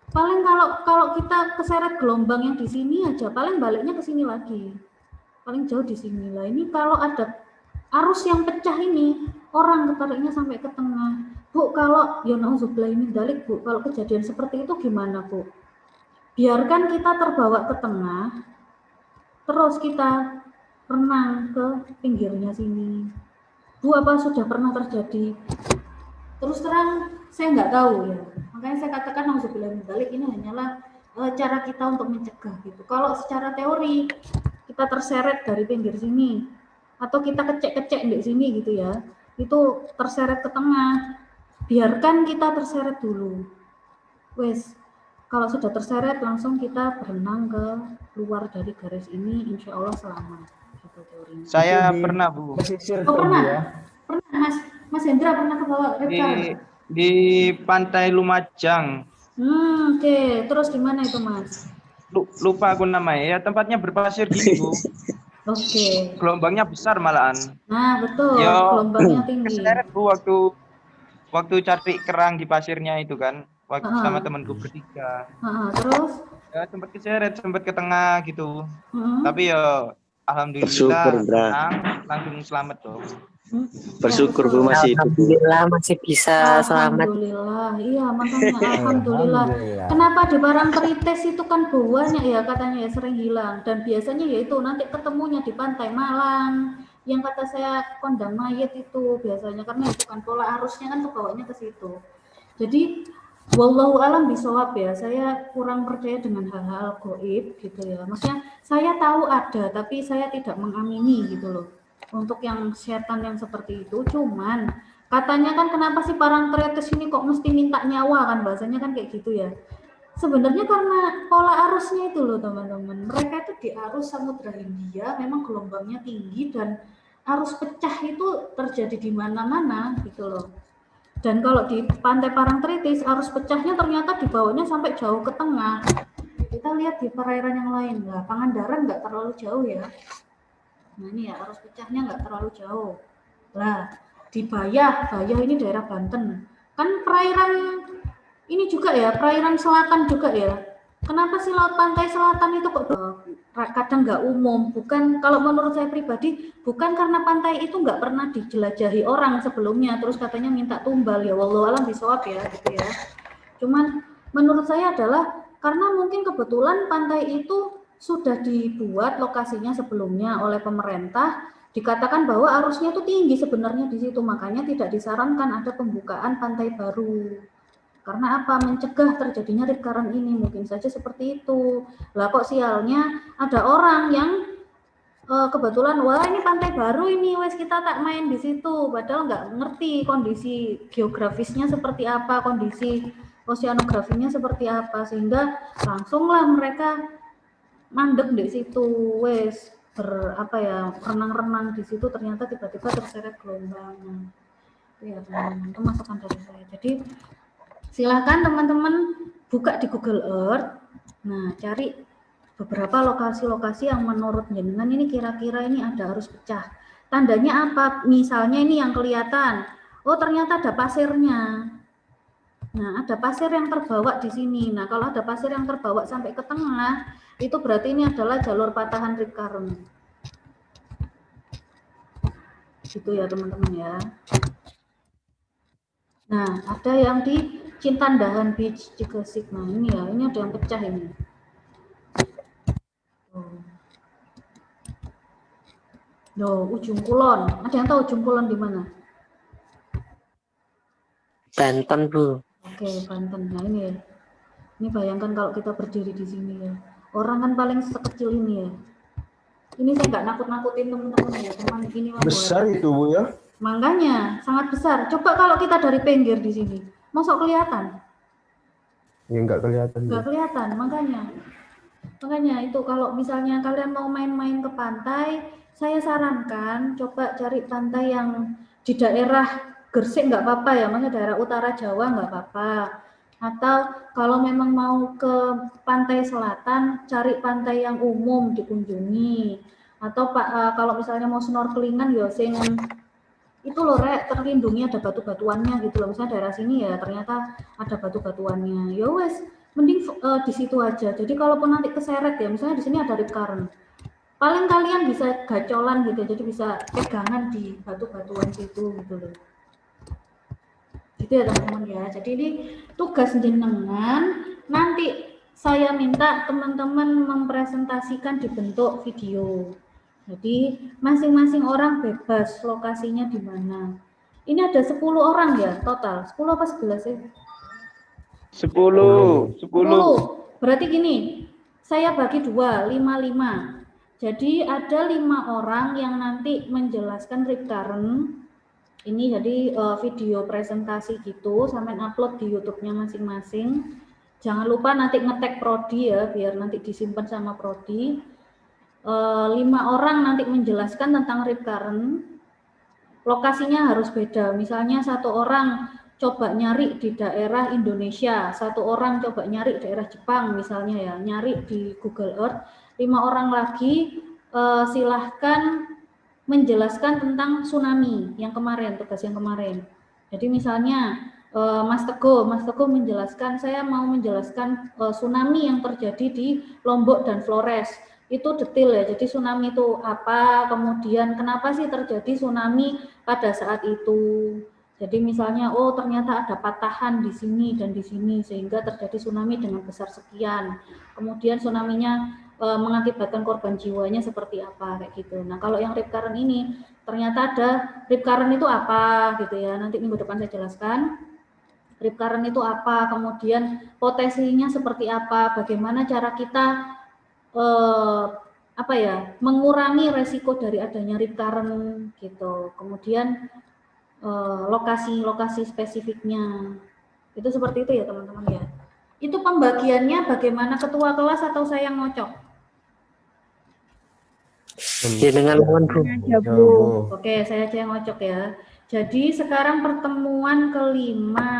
Speaker 1: Paling kalau kita keseret gelombang yang di sini aja, paling baliknya ke sini lagi. Paling jauh di sini lah. Ini kalau ada arus yang pecah ini, orang ketariknya sampai ke tengah. Bu, kalau ya nauzubillah ini dalik, Bu, kalau kejadian seperti itu gimana, Bu? Biarkan kita terbawa ke tengah, terus kita renang ke pinggirnya sini. Bu, apa sudah pernah terjadi? Terus terang saya nggak tahu ya, makanya saya katakan nauzubillah min dzalik, ini hanyalah cara kita untuk mencegah gitu. Kalau secara teori kita terseret dari pinggir sini atau kita kecek-kecek di sini gitu ya, itu terseret ke tengah, biarkan kita terseret dulu. Wes, kalau sudah terseret langsung kita berenang ke luar dari garis ini, insya Allah selamat. Gitu teorinya.
Speaker 6: Saya pernah, Bu.
Speaker 3: Pesisir
Speaker 1: Oh
Speaker 3: tuh, Bu,
Speaker 1: pernah,
Speaker 3: ya.
Speaker 1: pernah Mas Hendra pernah ke bawah reptar?
Speaker 6: Di Pantai Lumajang.
Speaker 1: Oke. Terus gimana itu Mas?
Speaker 6: Lupa aku namanya. Ya tempatnya berpasir gini, Bu.
Speaker 1: Oke.
Speaker 6: Gelombangnya besar malahan.
Speaker 1: Nah betul,
Speaker 6: Yo,
Speaker 1: gelombangnya tinggi.
Speaker 6: keseret, Bu, waktu cari kerang di pasirnya itu kan. Waktu sama temanku bertiga.
Speaker 1: Terus?
Speaker 6: Ya sempat keseret, sempat ke tengah gitu.
Speaker 1: Hmm.
Speaker 6: Tapi ya alhamdulillah
Speaker 2: Bersyukur, Bra.
Speaker 6: langsung selamat tuh.
Speaker 2: Bersyukur Bu masih hidup.
Speaker 5: Alhamdulillah masih bisa selamat.
Speaker 1: Alhamdulillah, iya makanya alhamdulillah.
Speaker 3: Alhamdulillah.
Speaker 1: Kenapa di Parangtritis itu kan banyak ya katanya ya sering hilang, dan biasanya yaitu nanti ketemunya di Pantai Malang yang kata saya kondang mayat itu biasanya, karena itu kan pola arusnya kan kebawanya ke situ. Jadi wallahu alam bisawab ya, saya kurang percaya dengan hal-hal gaib gitu ya. Maksudnya saya tahu ada tapi saya tidak mengamini gitu loh. Untuk yang setan yang seperti itu, cuman katanya kan kenapa sih Parangtritis ini kok mesti minta nyawa kan, bahasanya kan kayak gitu ya. Sebenarnya karena pola arusnya itu loh teman-teman, mereka itu di arus Samudra Hindia memang gelombangnya tinggi dan arus pecah itu terjadi di mana-mana gitu loh. Dan kalau di Pantai Parangtritis arus pecahnya ternyata dibawanya sampai jauh ke tengah. Kita lihat di perairan yang lain lah, Pangandaran nggak terlalu jauh ya. Nah ini ya arus pecahnya nggak terlalu jauh. Lah di Bayah ini daerah Banten. Kan perairan ini juga ya, perairan selatan juga ya. Kenapa sih laut pantai selatan itu kok kadang nggak umum? Bukan, kalau menurut saya pribadi, bukan karena pantai itu nggak pernah dijelajahi orang sebelumnya, terus katanya minta tumbal ya, wallahu alam bisawab ya, gitu ya. Cuman menurut saya adalah karena mungkin kebetulan pantai itu sudah dibuat lokasinya sebelumnya oleh pemerintah, dikatakan bahwa arusnya itu tinggi sebenarnya di situ, makanya tidak disarankan ada pembukaan pantai baru. Karena apa? Mencegah terjadinya recurrent ini, mungkin saja seperti itu. Lah kok sialnya ada orang yang kebetulan, wah ini pantai baru ini, wes kita tak main di situ, padahal nggak ngerti kondisi geografisnya seperti apa, kondisi oceanografinya seperti apa, sehingga langsunglah mereka mandek di situ, wes renang-renang di situ, ternyata tiba-tiba terseret gelombang. Itu ya teman-teman, itu masukan dari saya. Jadi silahkan teman-teman buka di Google Earth, nah cari beberapa lokasi-lokasi yang menurut jenengan ini kira-kira ini ada arus pecah. Tandanya apa? Misalnya ini yang kelihatan, oh ternyata ada pasirnya. Nah ada pasir yang terbawa di sini. Nah kalau ada pasir yang terbawa sampai ke tengah, itu berarti ini adalah jalur patahan recurrent. Gitu ya teman-teman ya. Nah ada yang di Cintandahan Beach Cikesik. Nah ini ya, ini ada yang pecah ini. Loh, Ujung Kulon. Ada yang tahu Ujung Kulon di mana?
Speaker 5: Banten, Bu.
Speaker 1: Oke, Banten. Nah ini ya. Ini bayangkan kalau kita berdiri di sini ya. Orang kan paling sekecil ini ya. Ini saya nggak nakut-nakutin teman-teman ya, cuman ini membuat.
Speaker 3: Besar itu Bu ya?
Speaker 1: Makanya sangat besar. Coba kalau kita dari pinggir di sini, masuk kelihatan?
Speaker 3: Ya nggak kelihatan.
Speaker 1: Nggak kelihatan, makanya. Makanya itu kalau misalnya kalian mau main-main ke pantai, saya sarankan coba cari pantai yang di daerah Gresik nggak apa-apa ya, maksudnya daerah utara Jawa nggak apa-apa. Atau kalau memang mau ke pantai selatan, cari pantai yang umum dikunjungi. Atau kalau misalnya mau snorkelingan ya sing itu loh Rek, terlindungi ada batu-batuannya gitu loh. Misalnya daerah sini ya ternyata ada batu-batuannya. Ya wes, mending di situ aja. Jadi kalaupun nanti keseret ya, misalnya di sini ada rip current. Paling kalian bisa gacolan gitu, jadi bisa pegangan di batu-batuan situ gitu loh. Gitu ya teman-teman ya. Jadi ini tugas jenengan, nanti saya minta teman-teman mempresentasikan di bentuk video. Jadi masing-masing orang bebas lokasinya di mana. Ini ada 10 orang ya total. 10 apa 11 ya?
Speaker 6: 10.
Speaker 1: 10. Berarti gini, saya bagi 2, 5-5. Jadi ada 5 orang yang nanti menjelaskan rip current. Ini jadi video presentasi gitu, sampai upload di YouTube-nya masing-masing. Jangan lupa nanti nge-tag prodi ya, biar nanti disimpan sama prodi. 5 orang nanti menjelaskan tentang rip current. Lokasinya harus beda. Misalnya 1 orang coba nyari di daerah Indonesia, 1 orang coba nyari daerah Jepang misalnya ya, nyari di Google Earth. 5 orang lagi silahkan menjelaskan tentang tsunami yang kemarin, tugas yang kemarin. Jadi misalnya Mas Teguh menjelaskan, saya mau menjelaskan tsunami yang terjadi di Lombok dan Flores. Itu detail ya, jadi tsunami itu apa, kemudian kenapa sih terjadi tsunami pada saat itu. Jadi misalnya, oh ternyata ada patahan di sini dan di sini, sehingga terjadi tsunami dengan besar sekian. Kemudian tsunami-nya mengakibatkan korban jiwanya seperti apa, kayak gitu. Nah kalau yang rip current ini, ternyata ada rip current itu apa gitu ya, nanti minggu depan saya jelaskan. Rip current itu apa, kemudian potensinya seperti apa, bagaimana cara kita mengurangi resiko dari adanya rip current gitu. Kemudian lokasi spesifiknya itu seperti itu ya teman-teman ya. Itu pembagiannya bagaimana, ketua kelas atau saya yang ngocok?
Speaker 5: Ya dengan mohon Bu.
Speaker 1: Oke, saya aja yang ngocok ya. Jadi sekarang pertemuan kelima.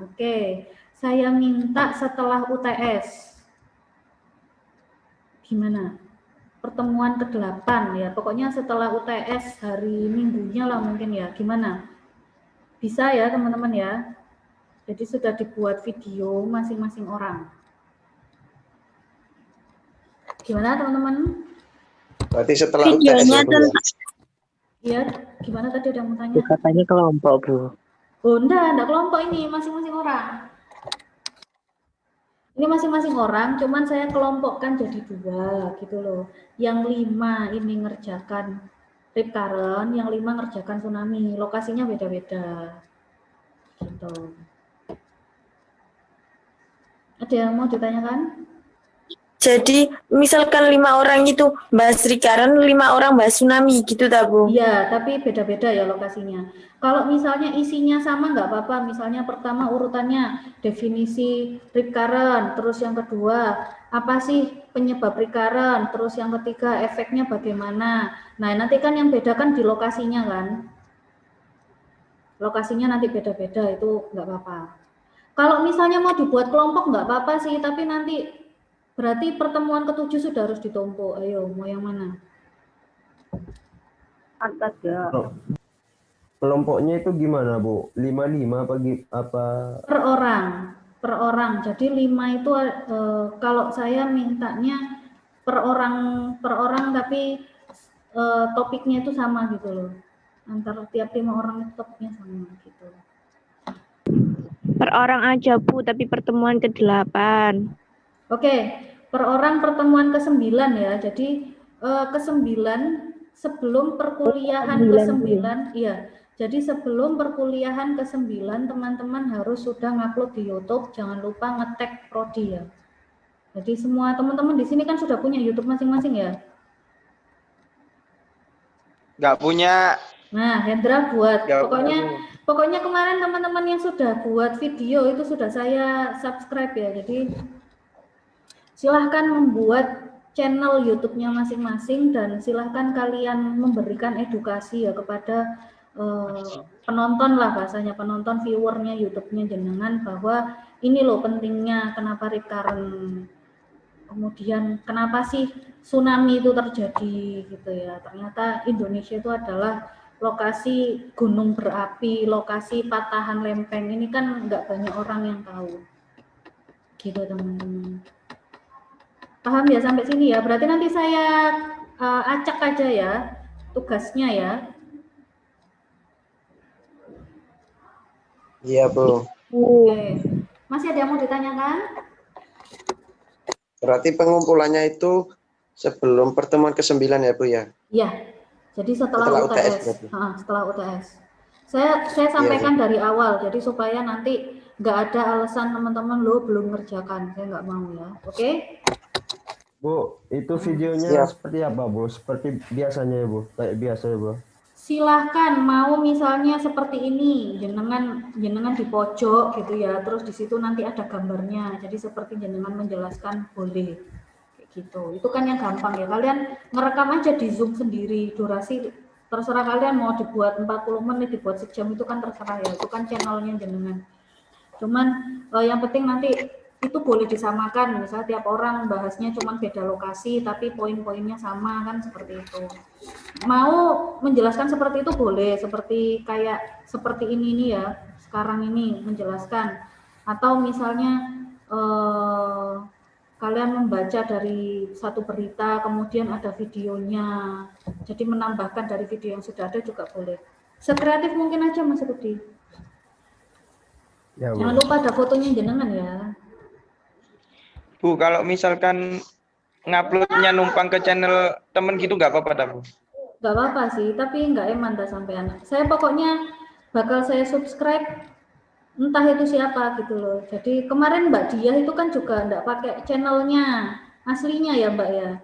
Speaker 1: Oke, saya minta setelah UTS. Gimana? Pertemuan ke-8 ya, pokoknya setelah UTS hari Minggunya lah mungkin ya, gimana? Bisa ya teman-teman ya? Jadi sudah dibuat video masing-masing orang. Gimana teman-teman?
Speaker 2: Berarti setelah
Speaker 5: Videonya
Speaker 2: UTS ya, Bu, ya?
Speaker 1: Iya, gimana tadi ada yang mau tanya?
Speaker 5: Katanya kelompok Bu.
Speaker 1: Oh enggak kelompok ini, masing-masing orang. Ini masing-masing orang, cuman saya kelompokkan jadi 2 gitu loh. Yang 5 ini ngerjakan rip current, yang 5 ngerjakan tsunami. Lokasinya beda-beda. Gitu. Ada yang mau ditanyakan?
Speaker 7: Jadi misalkan 5 orang itu bahas rip current, 5 orang bahas tsunami gitu tak Bu?
Speaker 1: Iya, tapi beda-beda ya lokasinya. Kalau misalnya isinya sama nggak apa-apa, misalnya pertama urutannya definisi rip current, terus yang kedua apa sih penyebab rip current, terus yang ketiga efeknya bagaimana. Nah nanti kan yang beda kan di lokasinya kan. Lokasinya nanti beda-beda, itu nggak apa-apa. Kalau misalnya mau dibuat kelompok nggak apa-apa sih, tapi nanti berarti pertemuan ke-7 sudah harus ditumpuk. Ayo, mau yang mana?
Speaker 3: Kelompoknya itu gimana Bu? 5-5 apa?
Speaker 1: Per orang. Jadi 5 itu kalau saya mintanya per orang tapi topiknya itu sama gitu loh. Antara tiap 5 orang itu topiknya sama gitu.
Speaker 8: Per orang aja Bu, tapi pertemuan ke-8.
Speaker 1: Oke, per orang pertemuan ke-9 ya. Jadi ke-9 sebelum perkuliahan ke-9, iya. Jadi sebelum perkuliahan ke-9 teman-teman harus sudah ngupload di YouTube, jangan lupa nge-tag prodi ya. Jadi semua teman-teman di sini kan sudah punya YouTube masing-masing ya?
Speaker 6: Nggak punya.
Speaker 1: Nah, Hendra buat.
Speaker 6: Nggak punya, Bu.
Speaker 1: Pokoknya kemarin teman-teman yang sudah buat video itu sudah saya subscribe ya. Jadi silahkan membuat channel YouTube-nya masing-masing dan silahkan kalian memberikan edukasi ya kepada penonton lah, bahasanya penonton, viewernya YouTube-nya jenengan, bahwa ini loh pentingnya kenapa recurrent, kemudian kenapa sih tsunami itu terjadi gitu ya. Ternyata Indonesia itu adalah lokasi gunung berapi, lokasi patahan lempeng, ini kan nggak banyak orang yang tahu gitu teman-teman. Paham ya sampai sini ya? Berarti nanti saya acak aja ya tugasnya ya.
Speaker 2: Iya, Bu.
Speaker 1: Oke. Masih ada yang mau ditanyakan?
Speaker 2: Berarti pengumpulannya itu sebelum pertemuan ke-9 ya, Bu ya?
Speaker 1: Iya. Jadi setelah UTS. Setelah UTS. Saya sampaikan dari awal, jadi supaya nanti nggak ada alasan teman-teman lo belum ngerjakan. Saya nggak mau ya. Oke?
Speaker 3: Bu, itu videonya seperti apa, Bu? Seperti biasanya ya, Bu? Kayak biasa ya, Bu?
Speaker 1: Silahkan, mau misalnya seperti ini, jenengan di pojok gitu ya, terus di situ nanti ada gambarnya, jadi seperti jenengan menjelaskan boleh, kayak gitu. Itu kan yang gampang ya, kalian ngerekam aja di Zoom sendiri, durasi terserah kalian mau dibuat 40 menit, dibuat sejam, itu kan terserah ya, itu kan channelnya jenengan. Cuman yang penting nanti itu boleh disamakan, misalnya tiap orang bahasnya cuma beda lokasi tapi poin-poinnya sama, kan seperti itu. Mau menjelaskan seperti itu boleh, seperti ini nih ya, sekarang ini menjelaskan, atau misalnya kalian membaca dari satu berita kemudian ada videonya, jadi menambahkan dari video yang sudah ada juga boleh. Sekreatif mungkin aja Mas Rudi. Ya, jangan lupa ada fotonya jenengan ya.
Speaker 6: Bu, kalau misalkan nguploadnya numpang ke channel temen gitu nggak apa-apa, Bu?
Speaker 1: Nggak apa-apa sih, tapi nggak eman dah sampean. Saya pokoknya bakal saya subscribe, entah itu siapa gitu loh. Jadi kemarin Mbak Dia itu kan juga nggak pakai channelnya aslinya ya Mbak ya.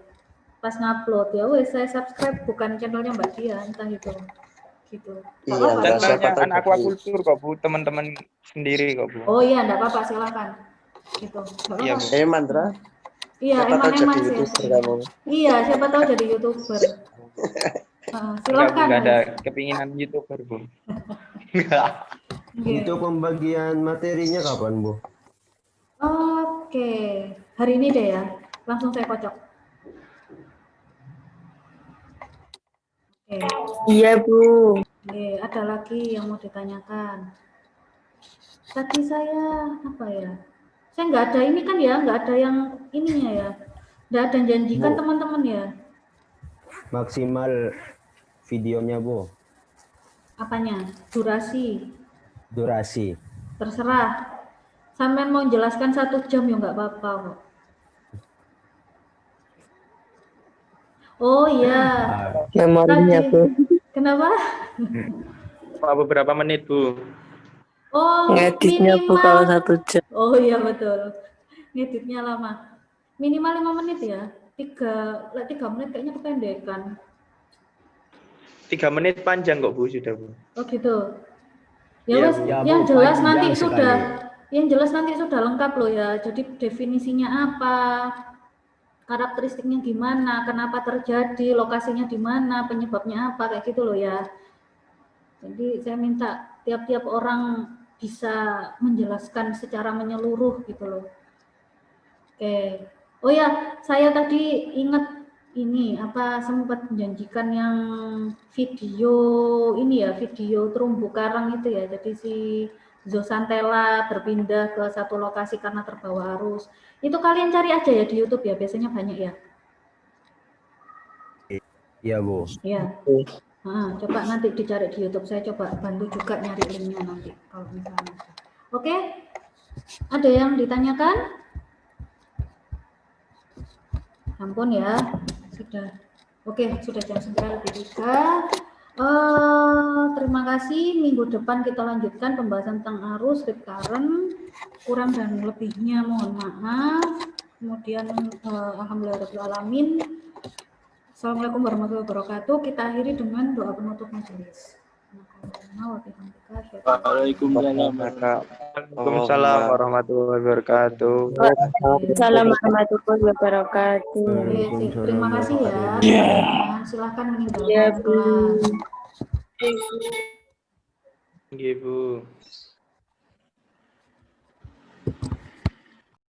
Speaker 1: Pas ngupload ya, wes saya subscribe bukan channelnya Mbak Dia, entah itu. Gitu.
Speaker 2: Iya,
Speaker 6: channelnya kan Aquaculture kok Bu, teman-teman sendiri kok Bu.
Speaker 1: Oh iya, nggak apa-apa, silakan. Gitu.
Speaker 6: Iya, Bu.
Speaker 2: Mandra.
Speaker 1: Iya, eman-eman sih. Iya, siapa tahu jadi YouTuber. Silakan.
Speaker 6: Nggak ada kepinginan YouTuber, Bu.
Speaker 3: Untuk pembagian materinya kapan, Bu?
Speaker 1: Oke, hari ini deh ya. Langsung saya kocok. Oke.
Speaker 7: Iya, Bu.
Speaker 1: Oke, ada lagi yang mau ditanyakan. Tadi saya apa ya? Saya nggak ada ini kan ya, nggak ada yang ininya ya. Nggak ada janjikan teman-teman ya.
Speaker 3: Maksimal videonya, Bu.
Speaker 1: Apanya? Durasi.
Speaker 3: Durasi.
Speaker 1: Terserah. Sampai mau jelaskan 1 jam ya nggak apa-apa kok. Oh iya.
Speaker 5: Memorinya, Bu.
Speaker 1: Kenapa?
Speaker 6: Beberapa menit, Bu.
Speaker 1: Oh,
Speaker 5: Ngeditnya, Bu, kalau 1 jam.
Speaker 1: Oh iya betul. Ngeditnya lama. Minimal 5 menit ya. 3 menit kayaknya kependekan.
Speaker 6: 3 menit panjang kok, Bu, sudah, Bu.
Speaker 1: Oh gitu. Ya,
Speaker 6: Ya,
Speaker 1: wes,
Speaker 6: Bu.
Speaker 1: yang jelas nanti
Speaker 3: sekali.
Speaker 1: sudah lengkap loh ya. Jadi definisinya apa? Karakteristiknya gimana? Kenapa terjadi? Lokasinya di mana? Penyebabnya apa? Kayak gitu loh ya. Jadi saya minta tiap-tiap orang bisa menjelaskan secara menyeluruh gitu loh. Oke. Oh ya, saya tadi ingat ini sempat menjanjikan yang video ini ya, video terumbu karang itu ya. Jadi si Zosanthella berpindah ke satu lokasi karena terbawa arus. Itu kalian cari aja ya di YouTube ya, biasanya banyak ya.
Speaker 3: Iya, Bu.
Speaker 1: Iya. Coba nanti dicari di YouTube, saya coba bantu juga nyari linknya nanti kalau misalnya. Oke, ada yang ditanyakan? Ampun ya, sudah. Oke, sudah jam 9:03. Terima kasih. Minggu depan kita lanjutkan pembahasan tentang arus recurrent. Kurang dan lebihnya mohon maaf. Kemudian alhamdulillahirobbilalamin. Assalamualaikum warahmatullahi wabarakatuh. Kita akhiri dengan doa penutup majelis.
Speaker 6: Waalaikumsalam warahmatullahi wabarakatuh.
Speaker 7: Assalamualaikum warahmatullahi wabarakatuh.
Speaker 1: Oke, terima kasih ya. Silakan meninggalkan
Speaker 7: Iya, Bu.
Speaker 1: kelas.
Speaker 6: Nggih, Bu.